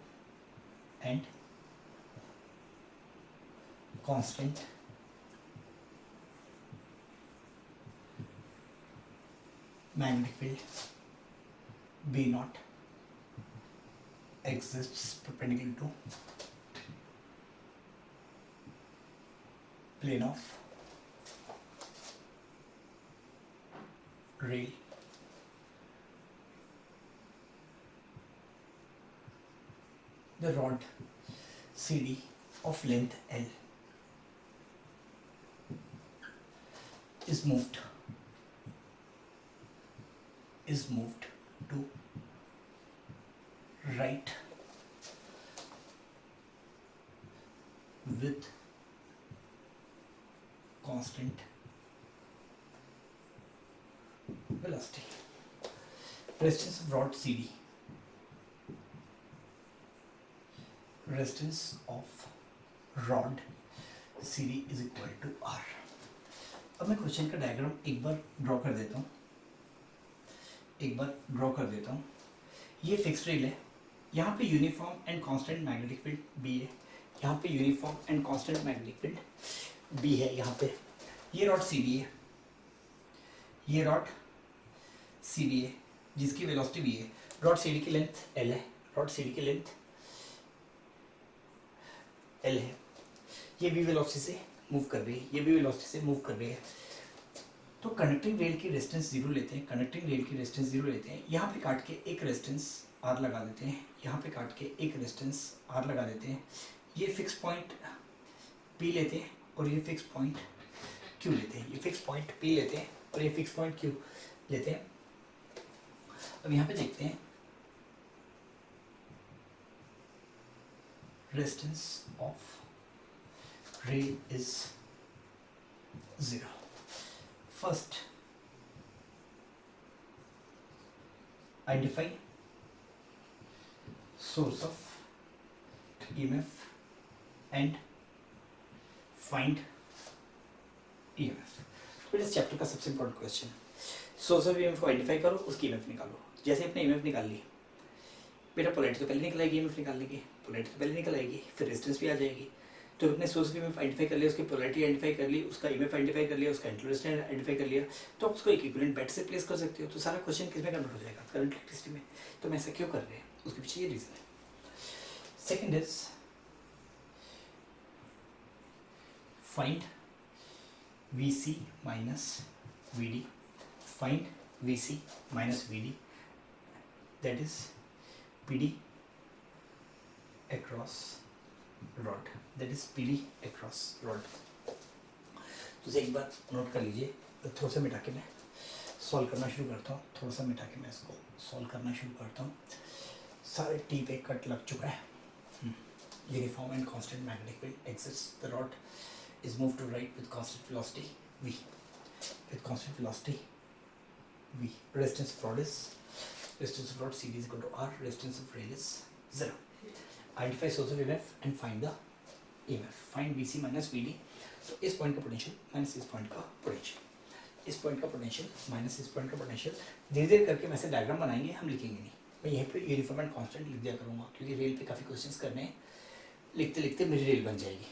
Speaker 1: and constant magnetic field B naught exists perpendicular to plane of rail. The rod CD of length L is moved to right with constant velocity. Resistance of rod CD. Resistance of rod CD is equal to R. अब मैं question का diagram एक बार draw कर देता हूँ. ये fixed rail है, यहाँ पे uniform and constant magnetic field B है, यहाँ पे uniform and constant magnetic field B है. यहाँ पे ये रॉड सी डी है, ये रॉड सी डी है जिसकी वेलोसिटी बी है. रॉड सी डी की लेंथ एल है, रॉड सी डी की लेंथ एल है. ये भी वेलोसिटी से मूव कर रही है, ये भी वेलोसिटी से मूव कर रही है. तो कंडक्टिंग रेल की रेजिस्टेंस जीरो लेते हैं, कंडक्टिंग रेल की रेजिस्टेंस जीरो लेते हैं. यहाँ पे काट के एक रेजिस्टेंस आर लगा देते हैं, यहाँ पे काट के एक रेजिस्टेंस आर लगा देते हैं. ये फिक्स पॉइंट पी लेते हैं और ये फिक्स पॉइंट क्यू लेते हैं. ये फिक्स पॉइंट पी लेते हैं और ये फिक्स पॉइंट क्यू लेते हैं. अब यहाँ पे देखते हैं resistance of rail is 0. First, identify source of EMF and find EMF. तो इस चैप्टर का सबसे important question, source of EMF को आइडेंटिफाई करो, उसकी EMF निकालो. जैसे अपने EMF निकाल ली, बेटा पोलैरिटी तो पहले निकल आएगी, EMF निकालने की पोलैरिटी तो पहले निकल आएगी, फिर रेजिस्टेंस भी आ जाएगी. तो अपने सोर्स ऑफ EMF आइडेंटिफाई कर लिया, उसकी पोलैरिटी आइडेंटिफाई कर ली, उसका EMF आइडेंटिफाई कर लिया, उसका इंटरेस्टेंस आइडेंटिफाई कर लिया, तो आप उसको एक इक्विवेलेंट बैट से प्लेस कर सकते हो. तो सारा क्वेश्चन किस में कन्वर्ट हो जाएगा? करंट इलेक्ट्रिसिटी में. तो हम ऐसा क्यों कर रहे हैं, उसके पीछे ये रीजन है. Second is find VC minus VD. Find VC minus VD, that is PD across rod, that is PD across rod. तो एक बार नोट कर लीजिए. तो थोड़ा सा मिटा के मैं सॉल्व करना शुरू करता हूँ, थोड़ा सा मिटा के मैं इसको सॉल्व करना शुरू करता हूँ. सारे टी पे कट लग चुका है. Uniform and constant magnetic field exist. The rod is move to right with constant velocity v. With constant velocity v. Resistance of rod is, resistance of rod CD is equal to R. Resistance of rail is 0. Identify source of EMF and find the EMF. Find VC minus VD. तो इस point का potential minus इस point का potential, इस point का potential minus इस point का potential. धीरे धीरे करके वैसे डायग्राम बनाएंगे, हम लिखेंगे नहीं. मैं यहीं पे यूनिफॉर्म एंड कांस्टेंट लिख दिया करूँगा, क्योंकि रेल पे काफ़ी क्वेश्चंस करने हैं. लिखते लिखते मेरी रेल बन जाएगी.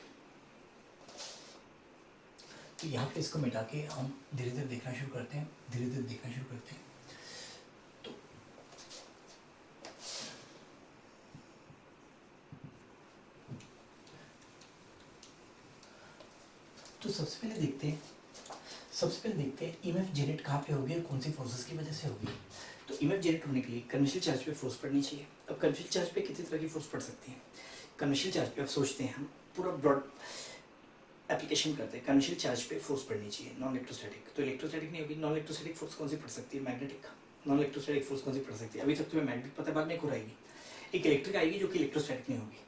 Speaker 1: तो यहाँ पे इसको मिटा के हम धीरे धीरे देखना शुरू करते हैं, धीरे धीरे देखना शुरू करते हैं. तो सबसे पहले देखते हैं EMF जनरेट कहाँ पे होगी और कौन सी फोर्सेस की वजह से होगी. तो EMF जनरेट होने के लिए कन्वेंशनल चार्ज पे फोर्स पड़नी चाहिए. अब कन्वेंशनल चार्ज पे कितनी तरह की फोर्स पड़ सकती है? कन्वेंशनल चार्ज पे आप सोचते हैं, हम पूरा ब्रॉड एप्लीकेशन करते हैं. कन्वेंशनल चार्ज पे फोर्स पड़नी चाहिए नॉन इलेक्ट्रोस्टैटिक. तो इलेक्ट्रोस्टैटिक नहीं होगी, नॉन इलेक्ट्रोस्टैटिक फोर्स कौन सी पड़ सकती है? मैग्नेटिक. नॉन इलेक्ट्रोस्टैटिक फोर्स कौन सी पड़ सकती है? अभी तक तुम्हें मैग्नेटिक पता है, बाद में एक और आएगी, एक इलेक्ट्रिक आएगी जो कि इलेक्ट्रोस्टैटिक नहीं होगी.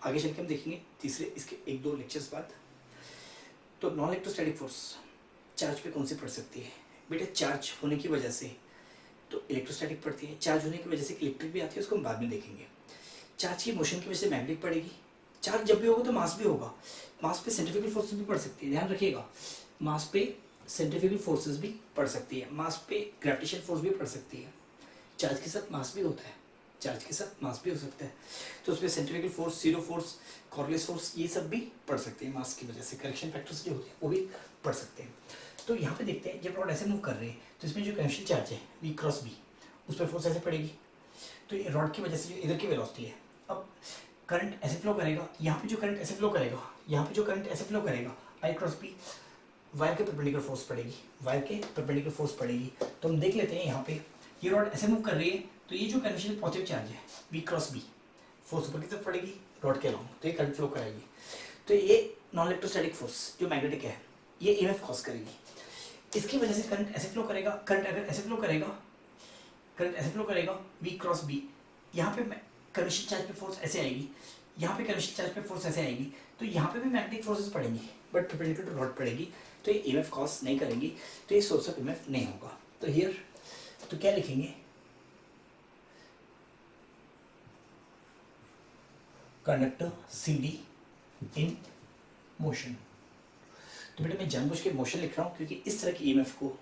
Speaker 1: आगे चल के हम देखेंगे तीसरे इसके 1-2 लेक्चर्स बाद. तो नॉन इलेक्ट्रोस्टैटिक फोर्स चार्ज पे कौन सी पड़ सकती है? बेटा चार्ज होने की वजह से तो इलेक्ट्रोस्टैटिक पड़ती है, चार्ज होने की वजह से इलेक्ट्रिक भी आती है, उसको हम बाद में देखेंगे. चार्ज की मोशन की वजह से मैग्नेटिक पड़ेगी. चार्ज जब भी होगा तो मास भी होगा, मास पे सेंट्रीफ्यूगल फोर्सेस भी पड़ सकती है. ध्यान रखिएगा, मास पे सेंट्रीफ्यूगल फोर्सेस भी पड़ सकती है, मास पे ग्रेविटेशन फोर्स भी पड़ सकती है. चार्ज के साथ मास भी होता है, चार्ज के साथ मास भी हो सकता है. तो उसमें centrifugal force, zero force, coriolis force, ये सब भी पड़ सकते हैं मास की वजह से. करेक्शन फैक्टर्स जो होते हैं वो भी पड़ सकते हैं. तो यहाँ पे देखते हैं, जब रॉड ऐसे मूव कर रहे हैं तो इसमें जो कन्वेंशनल चार्ज है V क्रॉस B, उस पर फोर्स ऐसे पड़ेगी. तो ये रॉड की वजह से जो इधर की वेलोसिटी है, अब करंट ऐसे फ्लो करेगा, यहाँ पे जो करंट ऐसे फ्लो करेगा, यहाँ पे जो करंट ऐसे फ्लो करेगा, I क्रॉस B, वायर के परपेंडिकुलर फोर्स पड़ेगी, वायर के परपेंडिकुलर फोर्स पड़ेगी. तो हम देख लेते हैं, यहाँ पे ये रॉड ऐसे मूव कर रही है, तो ये जो कन्वेंशनल पॉजिटिव चार्ज है V क्रॉस B, फोर्स ऊपर की तरफ पड़ेगी रॉड के अलॉन्ग, तो ये करंट फ्लो कराएगी. तो ये नॉन इलेक्ट्रोस्टैटिक फोर्स जो मैग्नेटिक है, ये EMF कॉज करेगी. इसकी वजह से करंट ऐसे फ्लो करेगा, करंट अगर ऐसे फ्लो करेगा, करंट ऐसे फ्लो करेगा V क्रॉस B, यहाँ पे कन्वेंशनल चार्ज पे फोर्स ऐसे आएगी, यहाँ पे कन्वेंशनल चार्ज पे फोर्स ऐसे आएगी. तो यहाँ पे भी मैग्नेटिक फोर्सेस पड़ेंगी, बट परपेंडिकुलर टू रॉड पड़ेगी. तो ये ईएमएफ कॉज नहीं करेंगी, तो ये सोर्स ऑफ ईएमएफ नहीं होगा। तो हियर तो क्या लिखेंगे, कंडक्टर CD इन मोशन। तो बेटा मैं जानबूझ के मोशन लिख रहा हूँ क्योंकि इस तरह की ईएमएफ को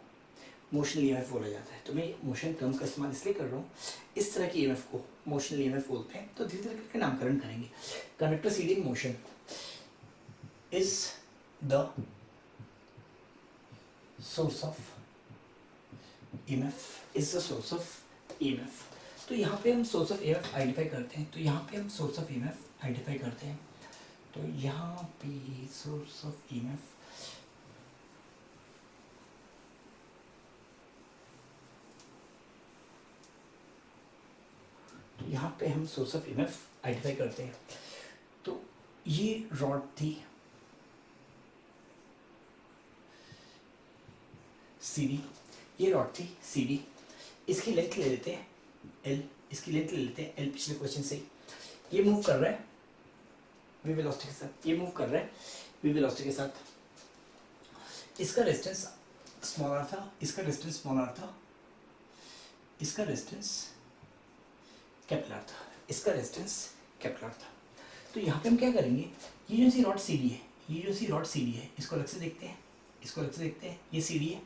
Speaker 1: मोशनल ईएमएफ बोला जाता है। तो मैं मोशन टर्म का इस्तेमाल इसलिए कर रहा हूँ, इस तरह की ईएमएफ को मोशनल ईएमएफ बोलते हैं। तो धीरे धीरे करके नामकरण करेंगे। Conductor CD in motion is the source of EMF, is the source of EMF. तो यहाँ पे हम सोर्स ऑफ ईएमएफ आइडेंटिफाई करते हैं। तो यहाँ पे हम सोर्स ऑफ ईएमएफ आइडेंटिफाई करते हैं। तो यहाँ पे सोर्स ऑफ ईएमएफ यहाँ पे हम सोर्स ऑफ ईएमएफ आइडेंटिफाई करते हैं। तो ये रॉड थी CD, ये रॉड थी CD, इसकी लेंथ ले लेते हैं L, इसकी लेंथ ले लेते हैं L। पिछले क्वेश्चन से ये मूव कर रहा है v वेलोसिटी के साथ, ये मूव कर रहा है v वेलोसिटी के साथ। इसका रेजिस्टेंस स्मॉल r था, इसका रेजिस्टेंस स्मॉल r था, इसका रेजिस्टेंस कैपिटल R था, इसका रेजिस्टेंस कैपिटल R था। तो यहाँ पे हम क्या करेंगे, ये जो सी रॉड CD है, ये जो सी रॉड CD है, इसको अलग से देखते हैं, इसको अलग से देखते हैं। ये CD है,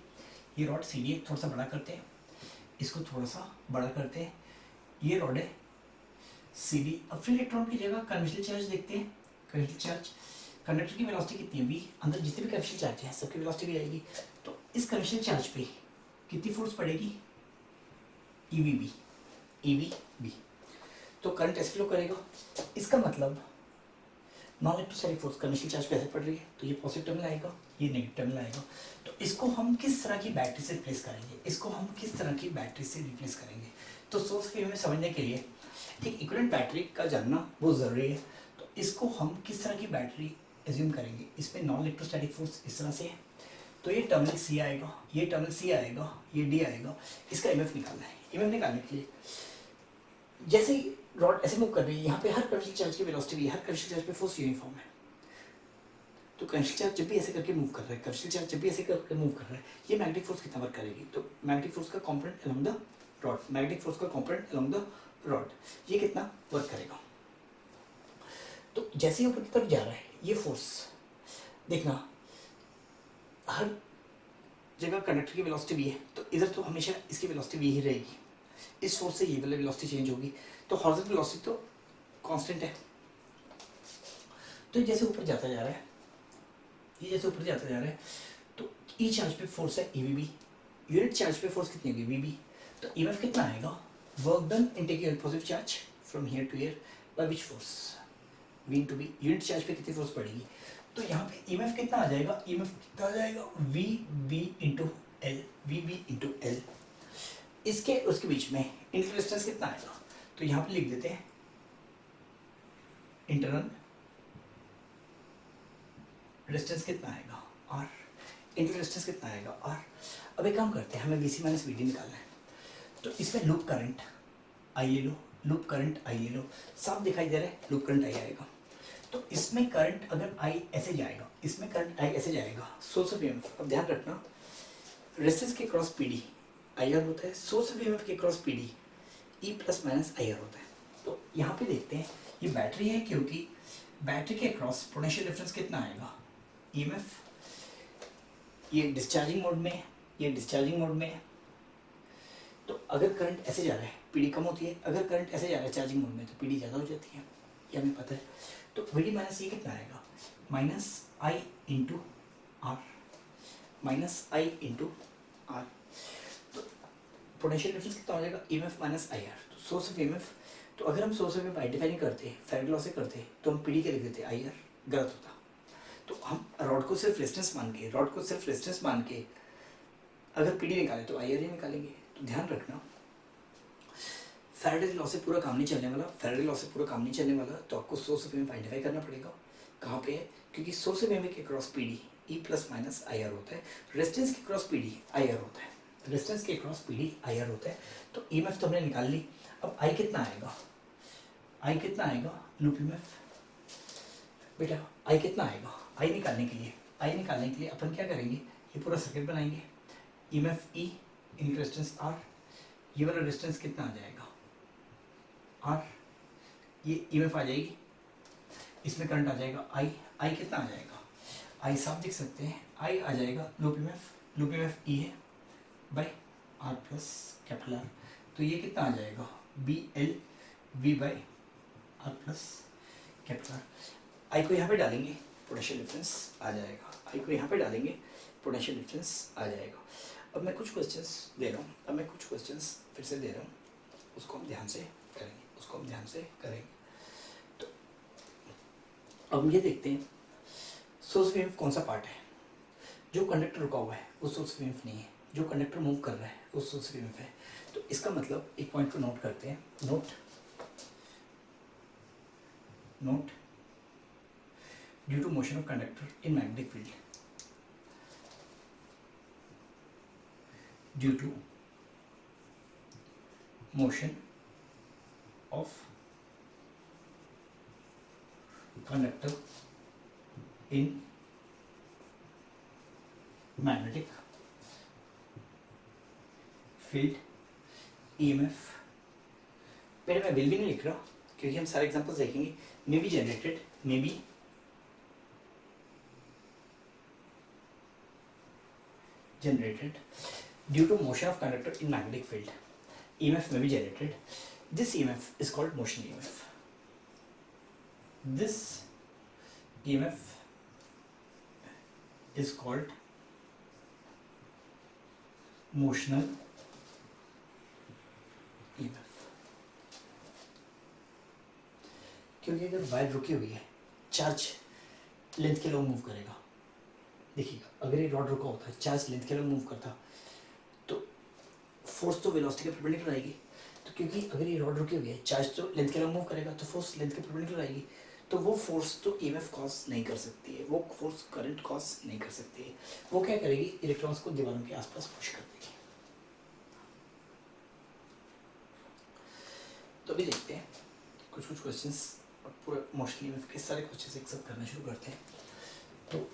Speaker 1: ये रॉड CD है, थोड़ा सा बड़ा करते हैं, इसको थोड़ा सा बड़ा करते हैं। ये रॉड है CD। अब फ्री इलेक्ट्रॉन की जगह कन्वेंशनल चार्ज देखते हैं। कन्वेंशनल चार्ज, कंडक्टर की वेलोसिटी कितनी है v, अंदर जितने भी कन्वेंशनल चार्ज हैं सबकी वेलोसिटी भी आएगी। तो इस कन्वेंशनल चार्ज पे कितनी फोर्स पड़ेगी, EVB। तो करंट ऐसे फ्लो करेगा। इसका मतलब non electrostatic force conventional charge पे ऐसे पड़ रही है, तो ये पॉजिटिव टर्मिनल आएगा, ये नेगेटिव टर्मिनल आएगा। तो इसको हम किस तरह की बैटरी से रिप्लेस करेंगे, इसको हम किस तरह की बैटरी से रिप्लेस करेंगे। तो सोर्स ऑफ ईएमएफ समझने के लिए एक इक्विवेलेंट बैटरी का जानना बहुत ज़रूरी है। तो इसको हम किस तरह की बैटरी एज्यूम करेंगे, इसमें नॉन इलेक्ट्रोस्टैटिक फोर्स इस तरह से है, तो ये टर्मिनल C आएगा, ये टर्मिनल C आएगा, ये D आएगा। इसका ईएमएफ निकालना है। ईएमएफ निकालने के लिए जैसे ही रॉड ऐसे मूव कर रही है, यहाँ पे हर कन्वेंशनल चार्ज की वेलोसिटी भी है, हर कन्वेंशनल चार्ज पे फोर्स यूनिफॉर्म है। तो कन्वेंशनल चार्ज जब भी ऐसे करके मूव कर रहा है, कन्वेंशनल चार्ज जब भी ऐसे करके मूव कर रहा है, ये मैग्नेटिक फोर्स कितना वर्क करेगी। तो मैग्नेटिक फोर्स का component along the rod, magnetic force का कंपोनेंट अलोंग द रॉड, ये कितना वर्क करेगा। तो जैसे ही ऊपर की तरफ जा रहा है, ये फोर्स देखना, हर जगह कंडक्टर की वेलोसिटी भी है, तो इधर तो हमेशा इसकी वेलोसिटी भी ही रहेगी। इस फोर्स से ये वाली वेलोसिटी चेंज होगी, तो हॉरिजॉन्टल वेलोसिटी तो कांस्टेंट है। तो जैसे ऊपर जाता जा रहा है, ये जैसे ऊपर जाता जा रहा है, तो ई चार्ज पे फोर्स है EVB, यूनिट चार्ज पे फोर्स कितनी होगी VB। तो ईएमएफ कितना आएगा, work done in taking positive charge from here to here by which force, V into B। Unit charge पे कितनी फोर्स पड़ेगी। तो यहाँ पे ईएमएफ कितना आ जाएगा, ईएमएफ कितना आ जाएगा VB into L, VB into L। इसके उसके बीच में इंटरनल रेजिस्टेंस कितना आएगा, तो यहाँ पे लिख देते हैं इंटरनल रेजिस्टेंस कितना आएगा R, इंटरनल रेजिस्टेंस कितना आएगा R। अब एक काम करते हैं, हमें VC माइनस VD निकालना है। तो इसमें लूप करंट I ले लो, लूप करंट I ले लो, साफ दिखाई दे रहा है, लूप करंट I आएगा। तो इसमें करंट अगर I ऐसे जाएगा, इसमें करंट I ऐसे जाएगा, सोर्स ऑफ ईएमएफ। अब ध्यान रखना, रेजिस्टेंस के क्रॉस PD IR होता है, सोर्स ऑफ ईएमएफ के cross PD E plus minus IR होता है। तो यहाँ पे देखते हैं, ये बैटरी है, क्योंकि बैटरी के क्रॉस पोटेंशियल डिफरेंस कितना आएगा EMF। ये डिस्चार्जिंग मोड में है, ये डिस्चार्जिंग मोड में है। तो अगर करंट ऐसे जा रहा है, PD कम होती है, अगर करंट ऐसे जा रहा है चार्जिंग मोड में, तो PD ज़्यादा हो जाती है, ये हमें पता है। तो VD माइनस ये कितना आएगा, minus I into R, minus I into R। तो पोटेंशियल डिफरेंस कितना हो जाएगा, EMF माइनस IR। तो सोर्स ऑफ EMF, तो अगर हम सोर्स ऑफ EMF आइडेंटिफाई नहीं करते, फैराडे लॉ से करते, तो हम PD के लिख देते IR, गलत होता। तो हम रॉड को सिर्फ रेजिस्टेंस मान के अगर PD निकाले तो IR ही निकालेंगे। तो ध्यान रखना, फैराडे लॉ से पूरा काम नहीं चलने वाला, तो आपको सोर्स ऑफ EMF आइडेंटिफाई करना पड़ेगा। कहाँ पे है, क्योंकि सोर्स ऑफ EMF के cross PD E plus minus IR होता है, रेजिस्टेंस के क्रॉस PD IR होता है, तो EMF तो हमने निकाल ली। अब I कितना आएगा, लूप EMF। बेटा I कितना आएगा, I निकालने के लिए आई निकालने के लिए अपन क्या करेंगे, ये पूरा सर्किट बनाएंगे, EMF E in resistance R, ये वाला रेजिस्टेंस कितना आ जाएगा आर, ये ईएमएफ आ जाएगी, इसमें करंट आ जाएगा आई, आई कितना आ जाएगा, आई साफ देख सकते हैं, आई आ जाएगा लूप ईएमएफ ई है by R plus capital R, तो ये कितना आ जाएगा B L V by R plus capital R. I को यहाँ पे डालेंगे पोटेंशियल डिफरेंस आ जाएगा, आई को यहाँ पे डालेंगे पोटेंशियल डिफरेंस आ जाएगा। अब मैं कुछ क्वेश्चंस दे रहा हूँ, फिर से दे रहा हूँ, उसको हम ध्यान से करेंगे, तो अब ये देखते हैं सोर्स ईएमएफ कौन सा पार्ट है, जो कंडक्टर रुका हुआ है वो सोर्स ईएमएफ नहीं है, जो कंडक्टर मूव कर रहा है वो सोर्स ईएमएफ है। तो इसका मतलब एक पॉइंट को नोट करते हैं, note due to motion of conductor in magnetic field, due to motion of conductor in magnetic field EMF, पहले मैं विल भी नहीं लिख रहा क्योंकि हम सारे एग्जांपल्स देखेंगे, may be generated due to motion of conductor in magnetic field, EMF may be generated. This EMF is called motion EMF. This EMF is called motional EMF. क्योंकि अगर वायर रुकी हुई है, चार्ज लेंथ के लिए move करेगा। देखिएगा, अगर ये रॉड रुका होता है, चार्ज लेंथ के लिए मूव करता, तो फोर्स तो वेलोसिटी के परपेंडिकुलर आएगी। तो क्योंकि अगर ये रॉड रुकी हुई है, चार्ज तो लेंथ के लिए मूव करेगा, तो फोर्स लेंथ के परपेंडिकुलर आएगी। तो वो फोर्स तो ईएमएफ कॉज नहीं कर सकती है, वो फोर्स करंट कॉज नहीं कर सकती है। वो क्या करेगी, इलेक्ट्रॉन्स को दीवारों के आसपास पुश कर देगी। तो अभी देखते हैं कुछ क्वेश्चंस, पूरे मोस्टली ईएमएफ के सारे क्वेश्चंस एक्सेप्ट करना शुरू करते हैं। तो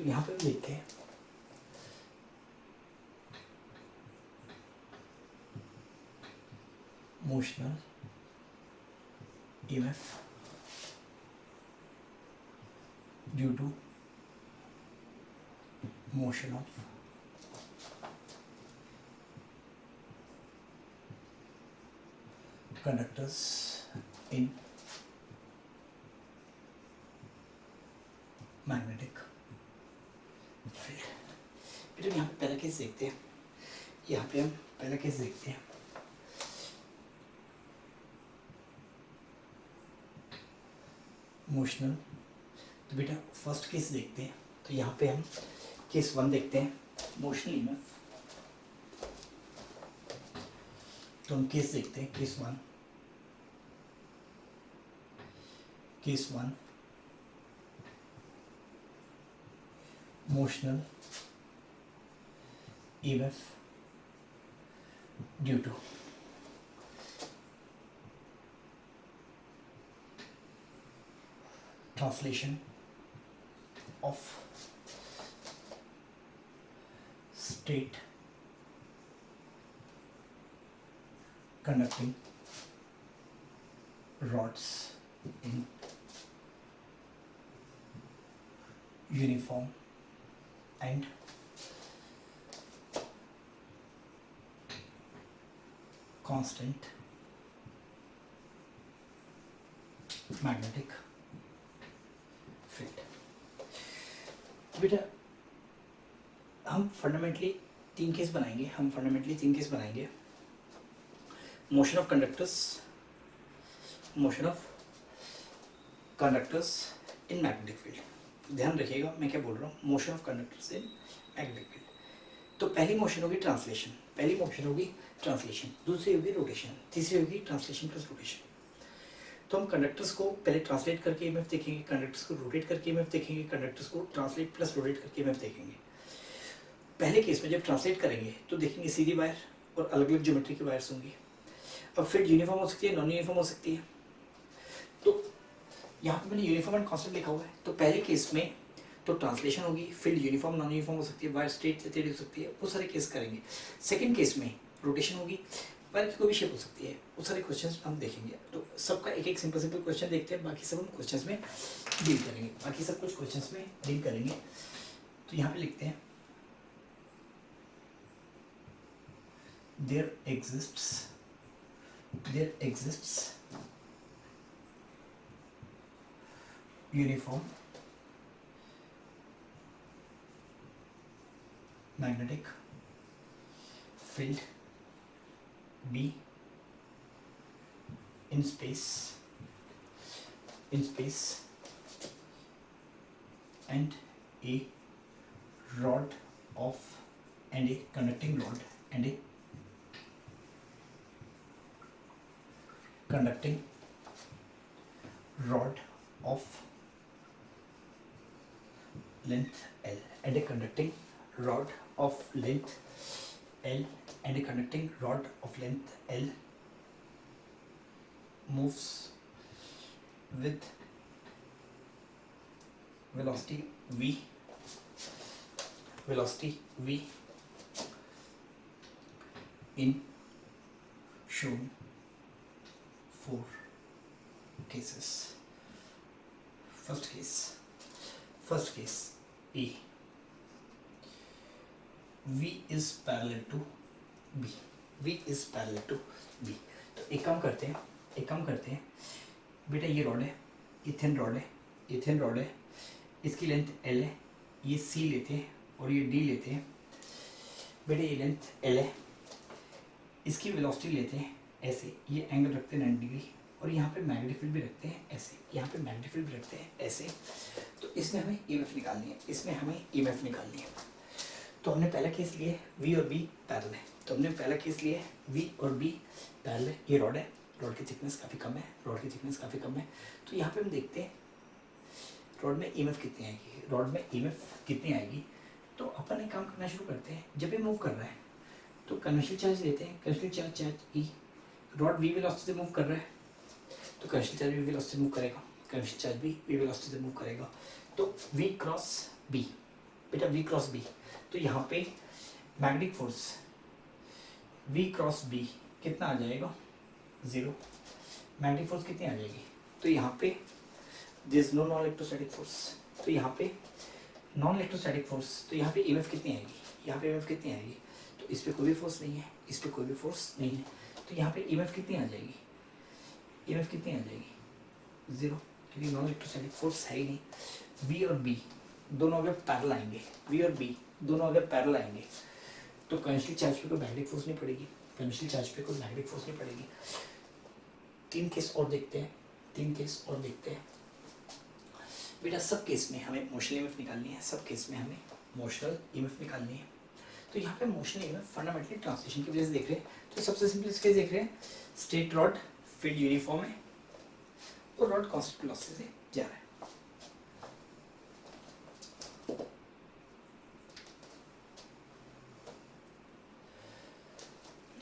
Speaker 1: यहाँ पे देखते हैं, motional EMF due to motion of conductors in magnetic field. फिर यहाँ पे पहला केस देखते हैं, यहाँ पे हम पहला केस देखते हैं। मोशनल, तो बेटा फर्स्ट केस देखते हैं। तो यहाँ पे हम केस 1 देखते हैं, मोशनल ईएमएफ। तो हम केस देखते हैं, case 1 motional EMF due to translation of state conducting rods in uniform and constant magnetic field. बेटा हम फंडामेंटली तीन केस बनाएंगे। Motion of conductors in magnetic field. ध्यान रखिएगा मैं क्या बोल रहा हूँ, motion of conductors in magnetic field. तो पहली मोशन होगी ट्रांसलेशन, दूसरी होगी रोटेशन, तीसरी होगी ट्रांसलेशन प्लस रोटेशन। तो हम कंडक्टर्स को पहले ट्रांसलेट करके ईएमएफ देखेंगे, कंडक्टर्स को रोटेट करके ईएमएफ देखेंगे, कंडक्टर्स को ट्रांसलेट प्लस रोटेट करके ईएमएफ देखेंगे। पहले केस में जब ट्रांसलेट करेंगे तो देखेंगे सीधी वायर और अलग अलग ज्योमेट्री की वायर्स होंगी। अब फील्ड यूनिफॉर्म हो सकती है, नॉन यूनिफॉर्म हो सकती है। तो यहाँ पे मैंने यूनिफॉर्म एंड कांस्टेंट लिखा हुआ है। तो पहले केस में तो ट्रांसलेशन होगी, फील्ड यूनिफॉर्म नॉन यूनिफॉर्म हो सकती है, वायर स्ट्रेट से टेढ़ी हो सकती है, वो सारे केस करेंगे। सेकंड केस में रोटेशन होगी, वायर की कोई भी शेप हो सकती है, वो सारे क्वेश्चंस हम देखेंगे। तो सबका एक एक सिंपल क्वेश्चन देखते हैं, बाकी सब हम क्वेश्चंस में डील करेंगे, तो यहाँ पे लिखते हैं there exists uniform magnetic field B in space and a rod of and a conducting rod and a conducting rod of length L and a conducting rod of length L and a conducting rod of length L moves with velocity v in shown 4 cases. First case A, V is parallel to B. तो एक काम करते हैं बेटा, ये rod है, ethane rod है, इसकी लेंथ L है, ये C लेते हैं और ये D लेते हैं। बेटा ये लेंथ L है, इसकी वेलोसिटी लेते हैं ऐसे, ये एंगल रखते हैं 90 डिग्री, और यहाँ पे मैग्नेटिक फील्ड भी रखते हैं ऐसे, तो इसमें हमें ईएमएफ निकालनी है, तो हमने पहला केस लिया V और B पैरेलल है, ये रॉड है, रॉड की थिकनेस काफ़ी कम है, तो यहाँ पे हम देखते हैं रॉड में ईएमएफ कितनी आएगी, तो अपन एक काम करना शुरू करते हैं। जब ये मूव कर रहा है तो कन्वेंशनल चार्ज लेते हैं, charge E, rod V velocity से मूव कर रहा है तो कन्वेंशनल चार्ज V वेलोसिटी से मूव करेगा, तो V क्रॉस B, तो यहाँ पे magnetic force V cross B कितना आ जाएगा, 0। मैग्नेटिक फोर्स कितनी आ जाएगी, तो यहाँ पे this no non electrostatic force, तो यहाँ पे नॉन इलेक्ट्रोस्टैटिक फोर्स, तो यहाँ पे ईएमएफ कितनी आएगी, तो इस पर कोई भी फोर्स नहीं है, तो यहाँ पे ईएमएफ कितनी आ जाएगी, 0, क्योंकि नॉन इलेक्ट्रोस्टैटिक फोर्स है ही नहीं। V और B दोनों अगर पैरेलल आएंगे तो कन्वेंशनल चार्ज पे कोई मैग्नेटिक फोर्स नहीं पड़ेगी। 3 केस और देखते हैं, बेटा सब केस में हमें मोशनल ईएमएफ निकालनी है, तो यहाँ पे मोशनल ईएमएफ फंडामेंटली ट्रांसलेशन की वजह से देख रहे हैं। तो सबसे सिंपल केस देख रहे हैं, स्ट्रेट रॉड, फील्ड यूनिफॉर्म है और रॉड कांस्टेंट वेलोसिटी से जा रहा है।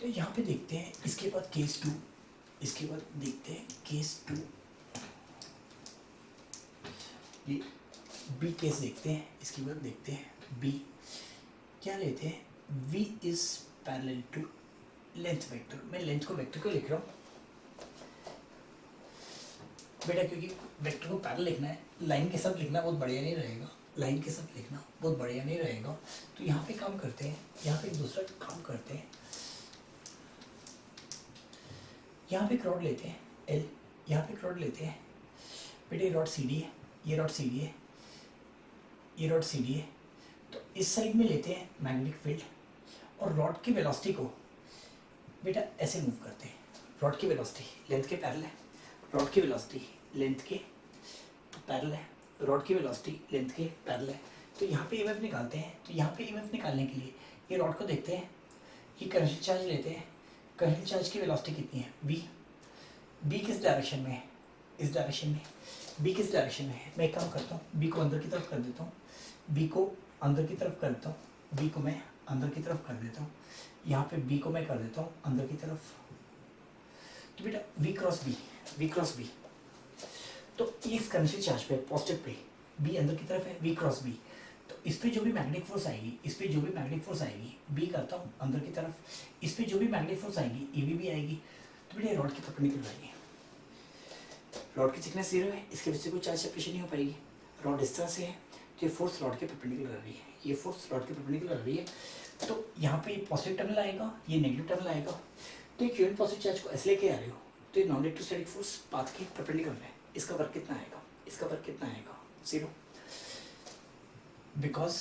Speaker 1: तो यहाँ पे देखते हैं, इसके बाद केस 2, ये बी केस देखते हैं, इसके बाद देखते हैं बी क्या लेते हैं, V is parallel to length vector. मैं लेंथ को वेक्टर को लिख रहा हूँ बेटा, क्योंकि वेक्टर को पैरेलल लिखना है, लाइन के साथ लिखना बहुत बढ़िया नहीं रहेगा, तो यहाँ पे काम करते हैं, यहाँ पे एक दूसरा काम करते हैं, यहाँ पे एक रॉड लेते हैं L, यहाँ पे एक रॉड लेते हैं बेटा ये रॉड सी डी है, ये रॉड सी डी है, ये रॉड सी डी है, तो इस साइड में लेते हैं मैग्नेटिक फील्ड और रॉड की वेलोसिटी को बेटा ऐसे मूव करते हैं। रॉड की वेलोसिटी लेंथ के पैरेलल है, रॉड की वेलोसिटी लेंथ के पैरेलल है, रॉड की वेलोसिटी लेंथ के पैरेलल है। तो यहाँ पे ईएमएफ निकालते हैं। तो यहाँ पे ईएमएफ निकालने के लिए ये रॉड को देखते हैं, ये करंट चार्ज लेते हैं। करंट चार्ज की वेलोसिटी कितनी है? v। b किस डायरेक्शन में है? इस डायरेक्शन में। b किस डायरेक्शन में है? मैं एक काम करता हूँ, b को अंदर की तरफ कर देता हूँ, b को अंदर की तरफ कर देता हूँ, b को मैं अंदर की तरफ कर देता हूँ, यहाँ पे b को मैं कर देता हूँ अंदर की तरफ। तो बेटा v cross b, v cross b, तो इस करंट चार्ज पे पॉजिटिव पे b अंदर की तरफ है, v क्रॉस b, तो इस पे जो भी मैग्नेटिक फोर्स आएगी, इस पे जो भी मैग्नेटिक फोर्स आएगी, b करता हूँ अंदर की तरफ, इस पे जो भी मैग्नेटिक फोर्स आएगी EV भी आएगी। तो बेटा रॉड की परपेंडिकुलर आएगी। रॉड की थिकनेस 0 है, इसके वजह से कोई चार्ज सेपरेशन नहीं हो पाएगी। रॉड इस तरह से है तो ये फोर्स रॉड के परपेंडिकुलर आ रही है, ये फोर्स रॉड के परपेंडिकुलर आ रही है। तो यहाँ पे पॉजिटिव टर्मिनल आएगा, ये नेगेटिव टर्मिनल आएगा। तो एक यूनिट पॉजिटिव चार्ज को ऐसे लेके आ रहे हो तो ये नॉन इलेक्ट्रोस्टैटिक फोर्स पाथ के परपेंडिकुलर है। इसका वर्क कितना आएगा? इसका वर्क कितना आएगा? 0। बिकॉज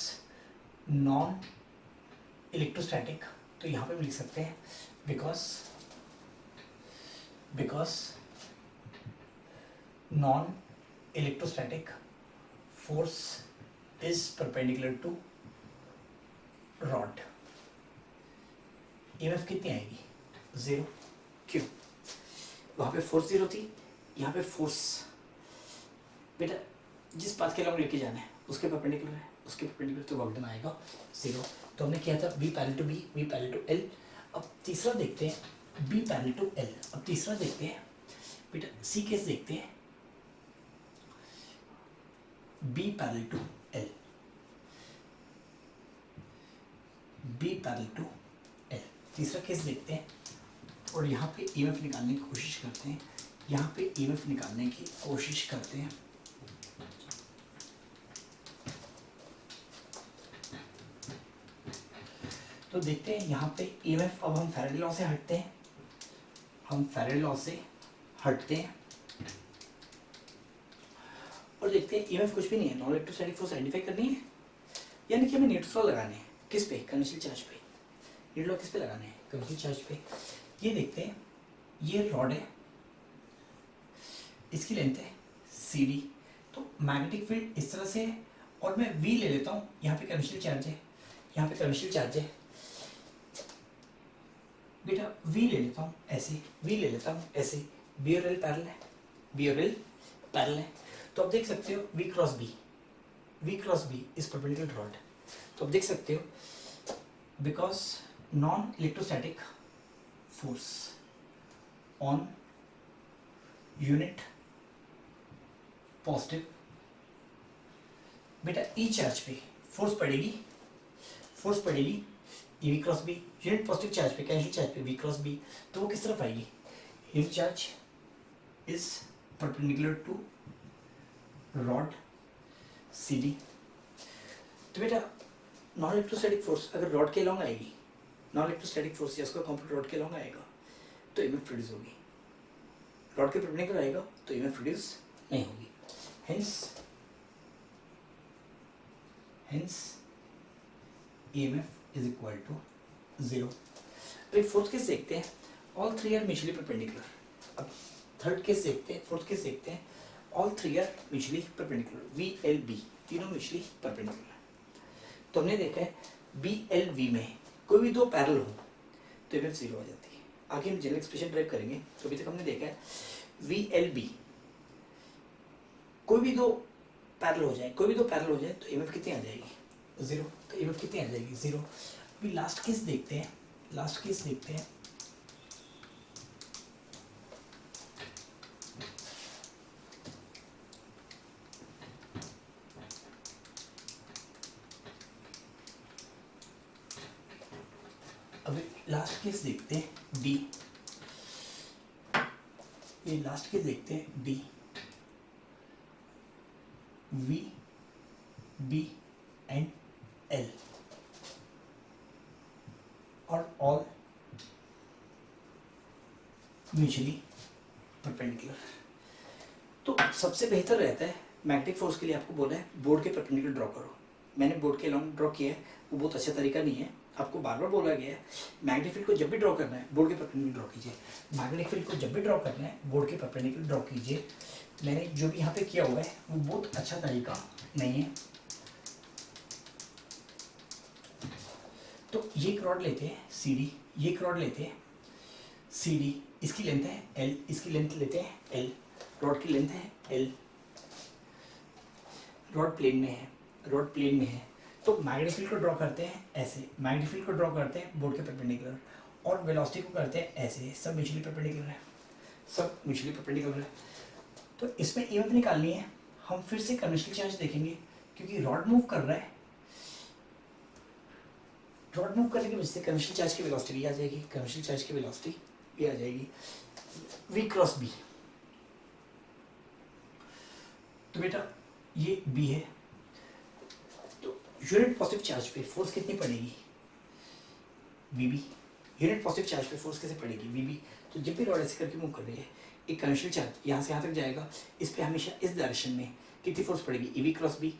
Speaker 1: नॉन इलेक्ट्रोस्टैटिक, तो यहाँ पे हम लिख सकते हैं because non electrostatic force is perpendicular to rod. EMF कितनी आएगी? 0। क्यों? वहाँ पे फोर्स 0 थी, यहाँ पे फोर्स बेटा जिस पाथ के लॉन्ग लेके जाना है उसके परपेंडिकुलर है, उसके परपेंडिकुलर तो वर्क डन आएगा 0। तो हमने किया था B parallel to B, B parallel to L। अब तीसरा देखते हैं B पैरेलल टू L। अब तीसरा देखते हैं बेटा C केस देखते हैं B parallel to L, B parallel to L। तीसरा केस देखते हैं और यहाँ पे ईएमएफ निकालने की कोशिश करते हैं, यहाँ पे ईएमएफ निकालने की कोशिश करते हैं। तो देखते हैं यहाँ पे ईएमएफ। अब हम फैराडे लॉ से हटते हैं, हम फैराडे लॉ से हटते हैं और देखते हैं ईएमएफ कुछ भी नहीं है, नॉन इलेक्ट्रोस्टैटिक फोर्स आइडेंटिफाई करनी है, यानी कि हमें न्यूट्रल लॉ लगाने हैं। किस पे? कन्वेंशनल चार्ज पे। न्यूट्रल लॉ किस पे लगाने हैं? कन्वेंशनल चार्ज पे। ये देखते हैं, ये रॉड है, इसकी लेंथ है CD, तो मैग्नेटिक फील्ड इस तरह से है और मैं V ले लेता हूँ, यहाँ पे कन्वेंशनल चार्ज है, यहाँ पे कन्वेंशनल चार्ज है बेटा। V ले लेता हूँ ऐसे, V ले लेता हूँ ऐसे, B और L पैरेलल है, B और L पैरेलल है। तो आप देख सकते हो V cross B, V cross B is perpendicular rod. तो आप देख सकते हो because non electrostatic force on unit positive बेटा ई चार्ज पे फोर्स पड़ेगी EV cross B, unit positive charge पे, कैंसिल चार्ज पे V क्रॉस B, तो वो किस तरफ आएगी? Unit charge is perpendicular to rod CD। तो बेटा नॉन इलेक्ट्रोस्टैटिक फोर्स अगर रॉड के लॉन्ग आएगी, नॉन इलेक्ट्रोस्टैटिक फोर्स जिसका कंप्लीट रॉड के लॉन्ग आएगा तो ईएमएफ प्रोड्यूस होगी। रॉड के परपेंडिकुलर आएगा तो ईएमएफ प्रोड्यूस नहीं होगी। Hence EMF is equal to 0। अभी फोर्थ केस देखते हैं, all three are mutually perpendicular. अब थर्ड केस देखते हैं, फोर्थ केस देखते हैं, all three are mutually perpendicular, VLB तीनों म्यूचुअली परपेंडिकुलर। तो हमने देखा है BLV में कोई भी दो पैरेलल हो तो EMF 0 हो जाती है। आगे हम जनरल एक्सप्रेशन ड्राइव करेंगे। तो अभी तक हमने देखा है VLB कोई भी दो पैरेलल हो जाए तो EMF कितनी आ जाएगी? 0। तो EMF कितनी आ जाएगी? 0। अभी लास्ट केस देखते हैं, D। ये लास्ट केस देखते हैं D, V, B and L और ऑल म्यूचुअली परपेंडिकुलर। तो सबसे बेहतर रहता है मैग्नेटिक फोर्स के लिए, आपको बोला है बोर्ड के परपेंडिकुलर ड्रॉ करो। मैंने बोर्ड के अलॉन्ग ड्रॉ किया है, वो बहुत अच्छा तरीका नहीं है, आपको बार बार बोला गया है मैग्नेटिक फील्ड को जब भी ड्रॉ करना है बोर्ड के परपेंडिकुलर ड्रॉ कीजिए। मैग्नेटिक फील्ड को जब भी ड्रॉ करना है बोर्ड के परपेंडिकुलर ड्रॉ कीजिए। मैंने जो भी यहाँ पे किया हुआ है वो बहुत अच्छा तरीका नहीं है। तो ये एक रॉड लेते हैं सी डी, ये एक रॉड लेते हैं सी डी, इसकी लेंथ है एल, इसकी लेंथ लेते हैं एल, रॉड की लेंथ है एल, रॉड प्लेन में है, रॉड प्लेन में है। तो मैग्नेटिक फील्ड को ड्रॉ करते हैं ऐसे, मैग्नेटिक फील्ड को ड्रॉ करते हैं बोर्ड के परपेंडिकुलर, और वेलोसिटी को करते हैं ऐसे, सब म्यूचुअली परपेंडिकुलर है, सब म्यूचुअली परपेंडिकुलर है। तो इसमें ईएमएफ निकालनी है, हम फिर से कन्वेंशनल चार्ज देखेंगे क्योंकि रॉड मूव कर रहा है, रॉड मूव करने की वजह से कन्वेंशनल चार्ज की वेलोसिटी भी आ जाएगी, कन्वेंशनल चार्ज की वेलोसिटी भी आ जाएगी v क्रॉस बी। तो बेटा ये b है, तो यूनिट पॉजिटिव चार्ज पे फोर्स कितनी पड़ेगी vb, यूनिट पॉजिटिव चार्ज पे फोर्स कैसे पड़ेगी vb। तो जब भी रॉड ऐसे करके मूव कर रही है, एक कन्वेंशनल चार्ज यहाँ से यहाँ तक जाएगा, इस पे हमेशा इस डायरेक्शन में कितनी फोर्स पड़ेगी ev क्रॉस b,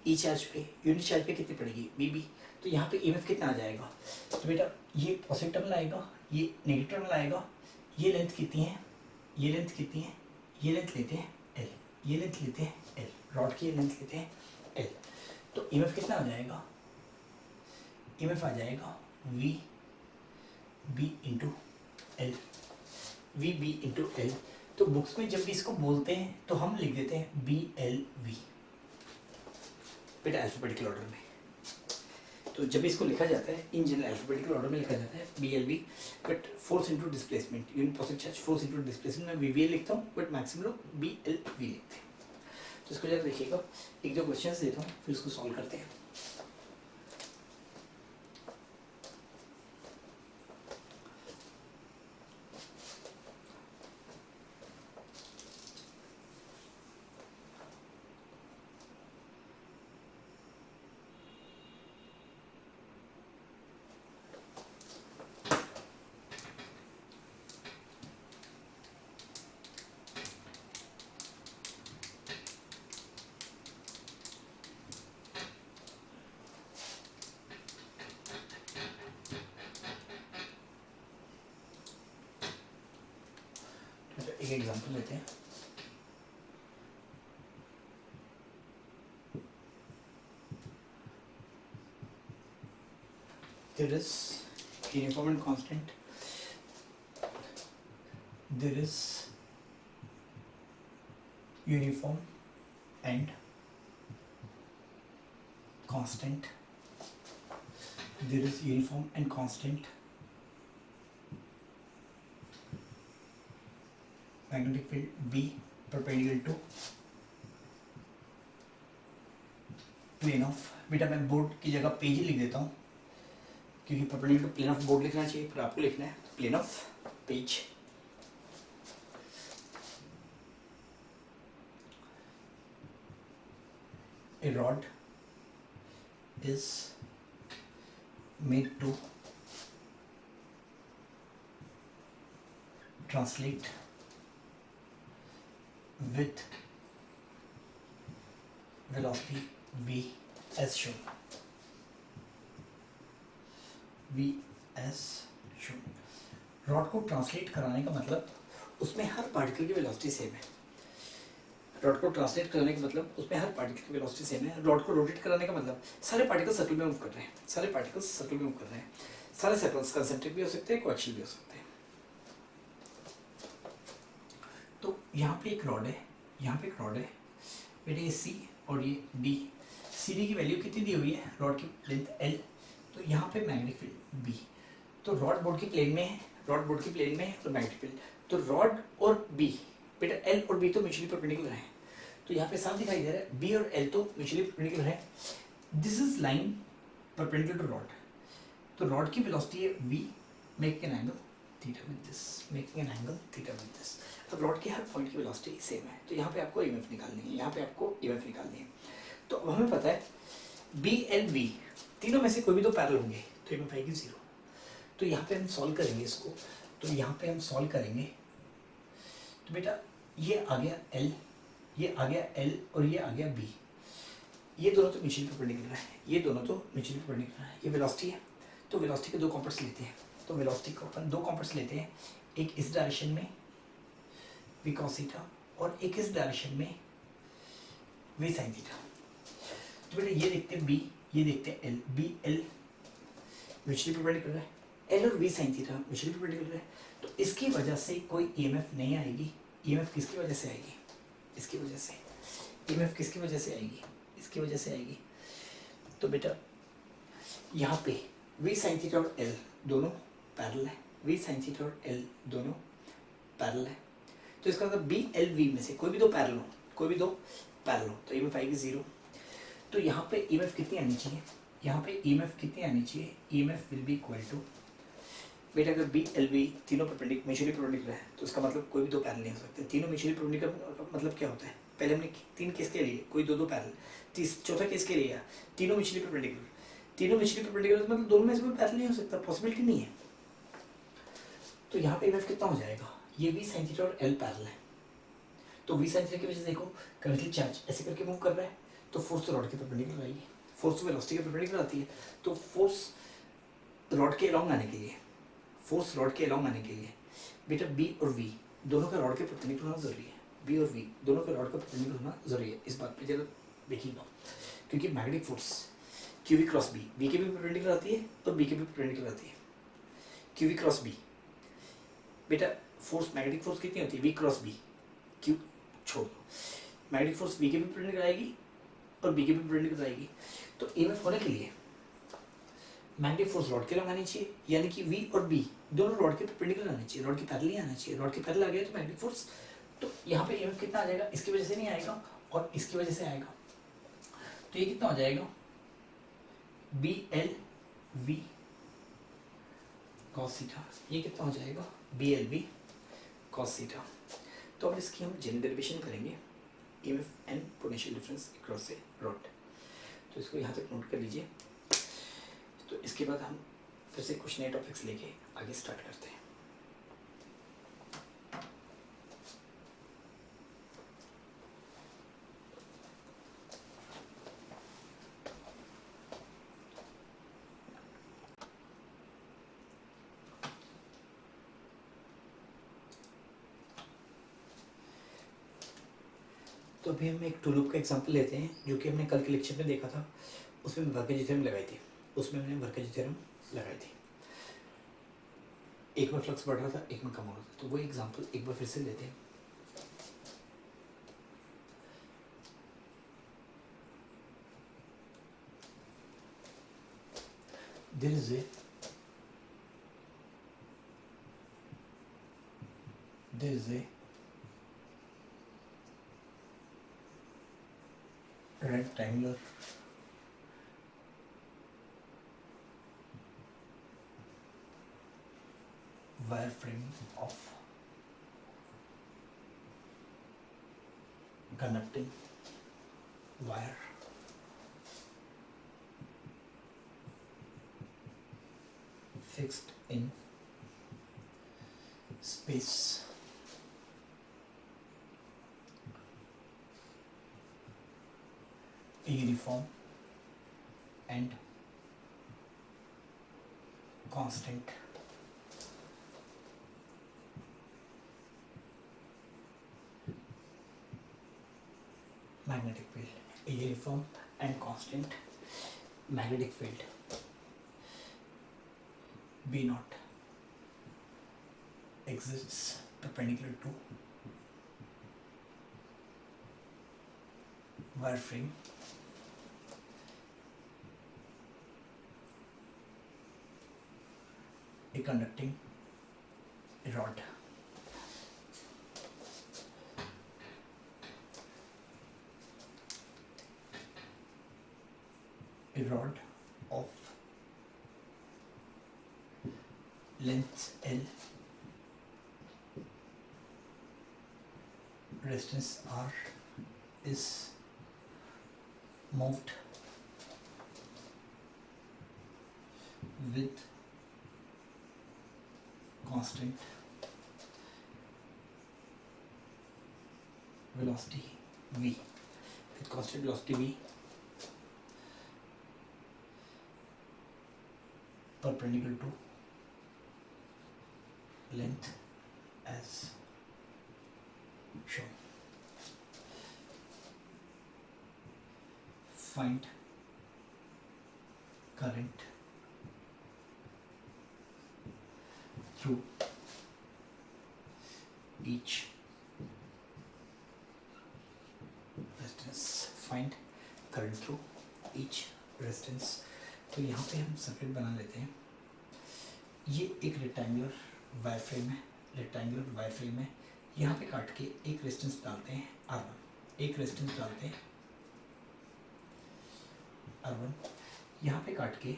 Speaker 1: ई चार्ज पे, यूनिट चार्ज पे कितनी पड़ेगी bb। तो यहाँ पे ईएमएफ कितना आ जाएगा, तो बेटा ये पॉजिटिव टर्मिनल आएगा, ये नेगेटिव टर्मिनल आएगा, ये लेंथ कितनी है, ये लेंथ कितनी है, ये लेंथ लेते हैं एल, ये लेंथ लेते हैं एल, रॉड की लेंथ लेते हैं एल। तो ईएमएफ कितना आ जाएगा, ईएमएफ आ जाएगा V B into L, V B into L. तो बुक्स में जब भी इसको बोलते हैं तो हम लिख देते हैं बी एल वी बेटा अल्फाबेटिकल ऑर्डर में। तो जब इसको लिखा जाता है इन जनरल अल्फाबेटिकल ऑर्डर में लिखा जाता है B L B, but force into displacement, unit positive charge force into displacement में वी वी लिखता हूँ, बट मैक्सिमम लोग बी एल वी लिखते हैं। तो इसको जरा देखिएगा, एक दो क्वेश्चंस देता हूँ फिर इसको सॉल्व करते हैं। एक एग्जांपल लेते हैं। There is uniform and constant. There is uniform and constant. There is uniform and constant magnetic field B perpendicular to plane of, बेटा मैं बोर्ड की जगह पेज ही लिख देता हूँ क्योंकि perpendicular to plane of board लिखना चाहिए, पर आपको लिखना है plane of page. A rod is made to translate with velocity v as shown, v as shown। Rod को ट्रांसलेट कराने का मतलब उसमें हर पार्टिकल की वेलोसिटी सेम है, रॉड को ट्रांसलेट करने का मतलब उसमें हर पार्टिकल की वेलोसिटी सेम है। रॉड को रोटेट कराने का मतलब सारे पार्टिकल सर्कल में मूव कर रहे हैं, सारे पार्टिकल्स सर्कल में मूव कर रहे हैं, सारे सर्कल्स कंसेंट्रिक भी हो सकते हैं, कोएक्सियल भी हो सकते हैं। तो यहाँ पे एक रॉड है, यहाँ पे एक रॉड है बेटे, ये सी और ये डी, सी डी की वैल्यू कितनी दी हुई है, रॉड की लेंथ एल, तो यहाँ पे मैग्नेटिक फील्ड बी। तो रॉड बोर्ड की प्लेन में है, रॉड बोर्ड की प्लेन में है और मैग्नेटिक फील्ड, तो रॉड और बी बेटा एल और बी तो म्यूचुअली परपेंडिकुलर है, तो यहाँ पे साफ दिखाई दे रहा है बी और एल तो म्यूचुअली परपेंडिकुलर है। This is line perpendicular to rod, तो रॉड की वेलोसिटी है v making an angle theta with this, making an angle theta with this. अब रॉड के हर पॉइंट की वेलोसिटी सेम है, तो यहाँ पे आपको ईएमएफ निकालनी है, यहाँ पे आपको ईएमएफ निकालनी है। तो अब हमें पता है बी एल वी तीनों में से कोई भी दो पैरेलल होंगे तो ईएमएफ आएगी 0। तो यहाँ पे हम सॉल्व करेंगे इसको, तो यहाँ पे हम सॉल्व करेंगे, तो बेटा ये आ गया L, ये आ गया L और ये आ गया B, ये दोनों तो म्यूचुअली परपेंडिकुलर है, ये दोनों तो म्यूचुअली परपेंडिकुलर है। ये वेलोसिटी है, तो वेलोसिटी के दो कंपोनेंट्स लेते हैं, तो वेलोसिटी को अपन दो कंपोनेंट्स लेते हैं, एक इस डायरेक्शन में v cos थीटा और एक इस डायरेक्शन में v sin थीटा। तो बेटा ये देखते हैं B, ये देखते हैं L, B L mutually perpendicular है, L और v sin theta mutually perpendicular है, तो इसकी वजह से कोई EMF नहीं आएगी। EMF किसकी वजह से आएगी? इसकी वजह से। EMF किसकी वजह से आएगी? इसकी वजह से आएगी। तो बेटा यहाँ पे v sin थीटा और L दोनों पैरेलल है, v sin थीटा और L दोनों पैरेलल है, तो इसका मतलब B L V में से कोई भी दो पैरेलल हो, कोई भी दो पैरेलल हो, तो EMF आएगी 0। तो यहाँ पे EMF कितनी आनी चाहिए? यहाँ पे EMF कितनी आनी चाहिए? EMF will be equal to, बेटा अगर B L V तीनों म्यूचुअली परपेंडिकुलर है तो इसका मतलब कोई भी दो पैरेलल नहीं हो सकते। तीनों म्यूचुअली परपेंडिकुलर मतलब क्या होता है? पहले हमने तीन केस के लिए कोई दो दो पैरेलल, चौथा केस के लिए तीनों म्यूचुअली परपेंडिकुलर, तीनों म्यूचुअली परपेंडिकुलर मतलब दोनों में से कोई पैरेलल नहीं हो सकता, पॉसिबिलिटी नहीं है। तो यहाँ पे EMF कितना हो जाएगा? ये v sin थीटा और L पैरेलल है, तो v sin थीटा की वजह से देखो करंटली चार्ज ऐसे करके मूव कर रहा है, तो फोर्स तो रॉड के परपेंडिकुलर आएगी, फोर्स तो वेलोसिटी के परपेंडिकुलर आती है, तो फोर्स रॉड के अलोंग आने के लिए, फोर्स रॉड के अलोंग आने के लिए बेटा B और V दोनों का रॉड के परपेंडिकुलर होना जरूरी है, B और V दोनों का रॉड का परपेंडिकुलर होना जरूरी है। इस बात पे जरा देखिएगा, क्योंकि magnetic force QV cross B V के भी परपेंडिकुलर आती है और B के भी परपेंडिकुलर आती है। QV क्रॉस B बेटा फोर्स, मैग्नेटिक फोर्स कितनी होती है? V क्रॉस B, Q छोड़ दो, मैग्नेटिक फोर्स V के भी परपेंडिकुलर आएगी और B के भी परपेंडिकुलर आएगी, तो EMF होने के लिए मैग्नेटिक फोर्स रॉड के लॉन्ग आनी चाहिए, यानी कि V और B दोनों रॉड के परपेंडिकुलर आने चाहिए, रॉड के पैरेलल ही आना चाहिए। रॉड के पैरेलल आ गया तो मैग्नेटिक फोर्स, तो यहाँ पे EMF कितना आ जाएगा? इसकी वजह से नहीं आएगा और इसकी वजह से आएगा, तो ये कितना हो जाएगा? B L V cos theta, ये कितना हो जाएगा? B L V cos theta. तो अब इसकी हम जनरल डेरिवेशन करेंगे, EMF and potential difference across A rod, तो इसको यहाँ तक नोट कर लीजिए। तो इसके बाद हम फिर से कुछ नए टॉपिक्स लेके आगे स्टार्ट करते हैं। तो अभी हम एक टू लूप का एग्जांपल लेते हैं, जो कि हमने कल के लेक्चर में देखा था, उसमें वर्केज थ्योरम लगाई थी, उसमें हमने वर्केज थ्योरम लगाई थी। एक में फ्लक्स बढ़ रहा था, एक में कम हो रहा था, तो वो एग्जांपल एक बार फिर से लेते हैं। There is a rectangular wireframe of conducting wire fixed in space. A uniform and constant magnetic field. A uniform and constant magnetic field B naught exists perpendicular to wireframe a conducting rod. A rod of length L, resistance R is moved with constant velocity v with constant velocity v perpendicular to length as shown. Find current through each resistance. Find current through each resistance. तो यहाँ पे हम circuit बना लेते हैं. ये एक rectangular wire frame है. रेक्टेंगुलर वायर फ्रेम है. यहाँ पे काट के एक रेजिस्टेंस डालते हैं R1. एक रेजिस्टेंस डालते हैं R1. यहाँ पे काट के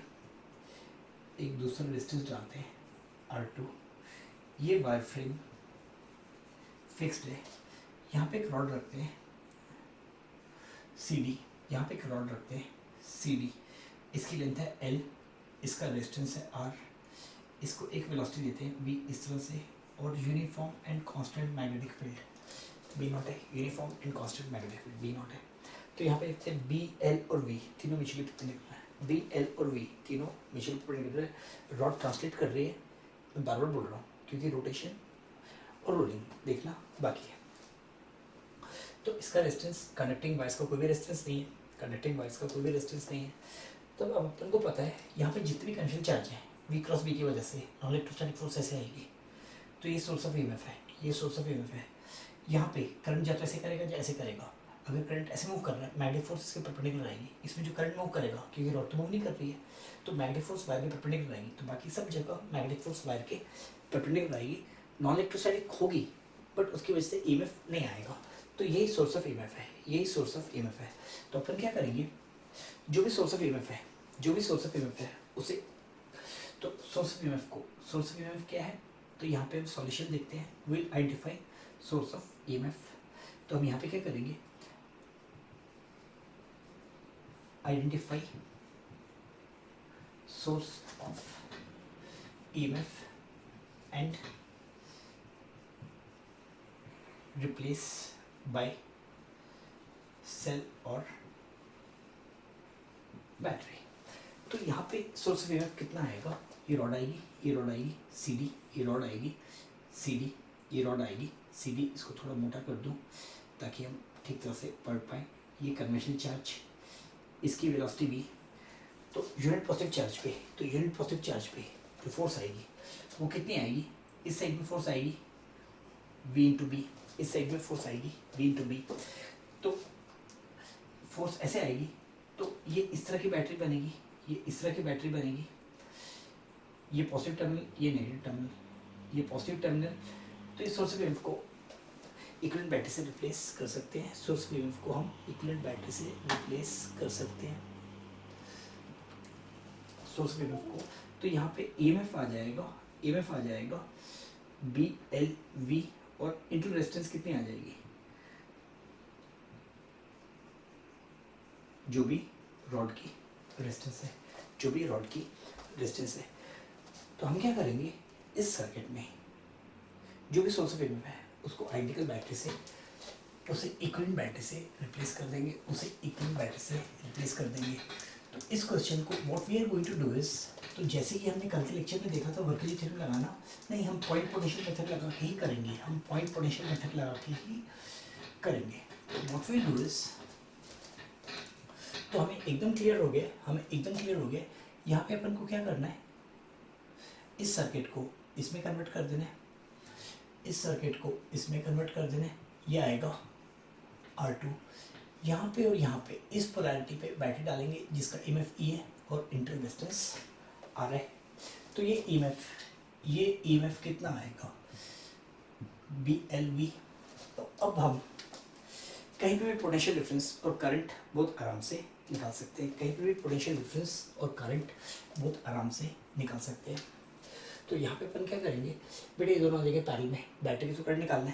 Speaker 1: एक दूसरा रेजिस्टेंस डालते हैं R2. ये वायर फ्रेम फिक्स्ड है. यहाँ पे एक रॉड रखते हैं CD. यहाँ पे एक रॉड रखते हैं CD. इसकी लेंथ है L. इसका रेजिस्टेंस है R. इसको एक वेलोसिटी देते हैं V इस तरह से, और uniform and constant magnetic field B naught है. Uniform and constant magnetic field B naught है. तो यहाँ पे देखते हैं B, L और V तीनों म्यूचुअली परपेंडिकुलर है. B, L और V तीनों म्यूचुअली परपेंडिकुलर है. रॉड ट्रांसलेट कर रही है. मैं बार बार बोल रहा हूँ क्योंकि रोटेशन और रोलिंग देखना बाकी है. तो इसका रेजिस्टेंस, कंडक्टिंग वायर्स का कोई भी रेजिस्टेंस नहीं है. कंडक्टिंग वायर्स का कोई भी रेजिस्टेंस नहीं है. तब अब अपन को पता है यहाँ पे जितने भी कंडक्शन चार्ज हैं V क्रॉस B की वजह से नॉन इलेक्ट्रोस्टैटिक फोर्स ऐसे आएगी. तो ये सोर्स ऑफ EMF है. ये सोर्स ऑफ EMF है. यहाँ पे करंट जाता ऐसे करेगा या ऐसे करेगा. अगर करंट ऐसे मूव कर रहा है, मैग्नेटिक फोर्स इसके परपेंडिकुलर आएगी. इसमें जो करंट मूव करेगा, क्योंकि रॉड तो मूव नहीं कर रही है, तो मैग्नेटिक फोर्स वायर के परपेंडिकुलर आएगी. तो बाकी सब जगह मैग्नेटिक फोर्स वायर के परपेंडिकुलर आएगी. नॉन इलेक्ट्रोस्टैटिक होगी बट उसकी वजह से EMF नहीं आएगा. तो यही सोर्स ऑफ EMF है. यही सोर्स ऑफ EMF है. तो अपन क्या करेंगे, जो भी सोर्स ऑफ EMF है, जो भी सोर्स ऑफ EMF है उसे, तो सोर्स ऑफ EMF क्या है, तो यहाँ पे हम सॉल्यूशन देखते हैं. We'll identify source of EMF. तो हम यहाँ पे क्या करेंगे, identify source of EMF and replace by cell और बैटरी. तो यहाँ पे सोर्स ऑफ EMF कितना आएगा, ये रॉड आएगी, ये रॉड आएगी CD, ये रॉड आएगी CD, ये रॉड आएगी CD. इसको थोड़ा मोटा कर दूँ ताकि हम ठीक तरह से पढ़ पाएँ. ये कन्वेंशनल चार्ज, इसकी वेलोसिटी V. तो यूनिट पॉजिटिव चार्ज पे, तो यूनिट पॉजिटिव चार्ज पे जो फोर्स आएगी वो कितनी आएगी, इस साइड में फोर्स आएगी V इंटू B. इस साइड में फोर्स आएगी V इंटू B. तो फोर्स ऐसे आएगी. तो ये इस तरह की बैटरी बनेगी, ये इस तरह की बैटरी बनेगी. ये पॉजिटिव टर्मिनल, ये नेगेटिव टर्मिनल, ये पॉजिटिव टर्मिनल. तो इस सोर्स ऑफ EMF को इक्विवेलेंट बैटरी से रिप्लेस कर सकते हैं. सोर्स ऑफ EMF को हम इक्विवेलेंट बैटरी से रिप्लेस कर सकते हैं. सोर्स ऑफ EMF को, तो यहाँ पे EMF आ जाएगा B, L, V और इंटू रेजिस्टेंस कितनी आ जाएगी, जो भी रॉड की रेजिस्टेंस है, जो भी रॉड की रेजिस्टेंस है. तो हम क्या करेंगे, इस सर्किट में जो भी सोर्स ऑफ EMF है उसको आइडेंटिकल बैटरी से, उसे इक्विवेलेंट बैटरी से रिप्लेस कर देंगे, उसे इक्विवेलेंट बैटरी से रिप्लेस कर देंगे. तो इस क्वेश्चन को what we are going to do is, तो जैसे कि हमने कल के लेक्चर में देखा था वर्कली थ्योरम लगाना, नहीं हम पॉइंट पोटेंशियल मेथड लगा के ही करेंगे. हम पॉइंट पोटेंशियल मेथड लगा के ही करेंगे. तो व्हाट वी डू इज, तो हमें एकदम क्लियर हो गया. यहाँ पे अपन को क्या करना है, इस सर्किट को इसमें कन्वर्ट कर देना है, इस सर्किट को इसमें कन्वर्ट कर देना है. ये आएगा R2. यहाँ पे और यहाँ पे इस पोलैरिटी पे बैटरी डालेंगे जिसका EMF E है और इंटर रेजिस्टेंस R है. तो ये EMF कितना आएगा, BLV. तो अब हम कहीं पे भी पोटेंशियल डिफरेंस और करंट बहुत आराम से निकाल सकते हैं. तो यहाँ पे अपन क्या करेंगे, बेटे ये दोनों आ जाएंगे पैरेलल में. बैटरी की तो करंट निकालना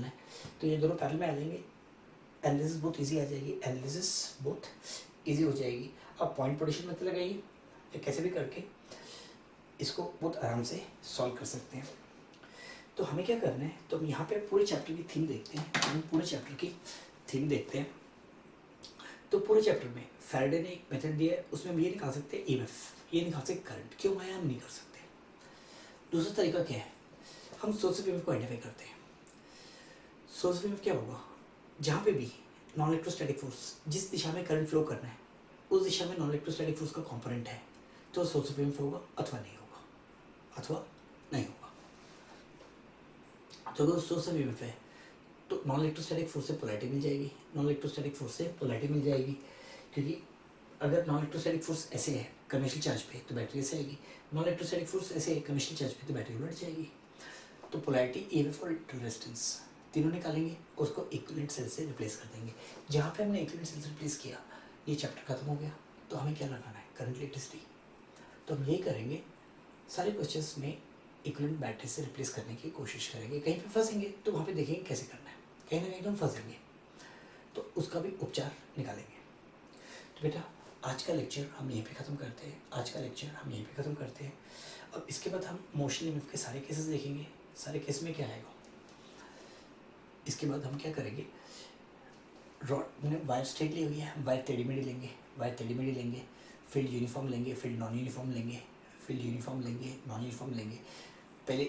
Speaker 1: है, तो ये दोनों पैरेलल में आ जाएंगे. एनालिसिस बहुत इजी हो जाएगी. अब पॉइंट पोटेंशियल मेथड लगाइए या कैसे भी करके इसको बहुत आराम से सॉल्व कर सकते हैं. तो हमें क्या करना है, तो हम यहाँ पे पूरे चैप्टर की थीम देखते हैं। हम पूरे चैप्टर की थीम देखते हैं। तो पूरे चैप्टर में फैराडे ने एक मेथड दिया है, उसमें हम ये निकाल सकते हैं ईएमएफ, ये निकाल सकते करंट। क्यों आया हम नहीं कर सकते? दूसरा तरीका क्या है, हम सोर्स ऑफ ईएमएफ को आइडेंटिफाई करते हैं। सोर्स ऑफ ईएमएफ क्या होगा, जहाँ पे भी नॉन इलेक्ट्रोस्टैटिक फोर्स, जिस दिशा में करंट फ्लो करना है उस दिशा में नॉन इलेक्ट्रोस्टैटिक फोर्स का कंपोनेंट है, तो सोर्स ऑफ ईएमएफ होगा अथवा नहीं होगा, अथवा नहीं होगा। तो अगर सोर्स ऑफ ईएमएफ है तो नॉन इलेक्ट्रोस्टैटिक फोर्स से पोलैरिटी मिल जाएगी, नॉन इलेक्ट्रोस्टैटिक फोर्स से पोलैरिटी मिल जाएगी। क्योंकि अगर नॉन इलेक्ट्रोस्टैटिक फोर्स ऐसे है कमर्शियल चार्ज पे, तो बैटरी ऐसे आएगी। नॉन इलेक्ट्रोस्टैटिक फोर्स ऐसे है कमर्शियल चार्ज पे, तो बैटरी उलट जाएगी। तो पोलैरिटी, ईएमएफ और रेजिस्टेंस तीनों निकालेंगे, उसको इक्विवेलेंट सेल से रिप्लेस कर देंगे। जहाँ पे हमने इक्विवेलेंट सेल से रिप्लेस किया, ये चैप्टर खत्म हो गया। तो हमें क्या लगाना है, करंट इलेक्ट्रिसिटी। तो हम यही करेंगे, सारे क्वेश्चंस में इक्विवेलेंट बैटरी से रिप्लेस करने की कोशिश करेंगे। कहीं पे फंसेंगे तो वहाँ पे देखेंगे कैसे करना है, कहीं ना कहीं तो हम फंसेंगे, तो उसका भी उपचार निकालेंगे। तो बेटा आज का लेक्चर हम यहीं पे ख़त्म करते हैं, अब इसके बाद हम मोशन ईएमएफ के सारे केसेस देखेंगे। सारे केस में क्या आएगा, इसके बाद हम क्या करेंगे, रॉड ने वायर स्ट्रेट ली हुई है, वायर टेढ़ी मेढ़ी लेंगे, फील्ड यूनिफॉर्म लेंगे, फील्ड नॉन यूनिफॉर्म लेंगे, फील्ड यूनिफॉर्म लेंगे, नॉन यूनिफॉर्म लेंगे। पहले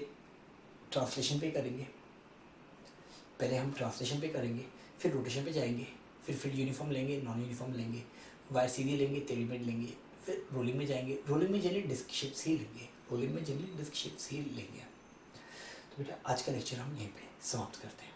Speaker 1: ट्रांसलेशन पे करेंगे, फिर रोटेशन पे जाएंगे, फिर फील्ड यूनिफॉर्म लेंगे, नॉन यूनिफॉर्म लेंगे, वायर सीधी लेंगे, टेढ़ी मेढ़ी लेंगे, फिर रोलिंग में जाएंगे। रोलिंग में जनरली डिस्क शेप्स ही लेंगे। तो बेटा आज का लेक्चर हम यहीं पे समाप्त करते हैं।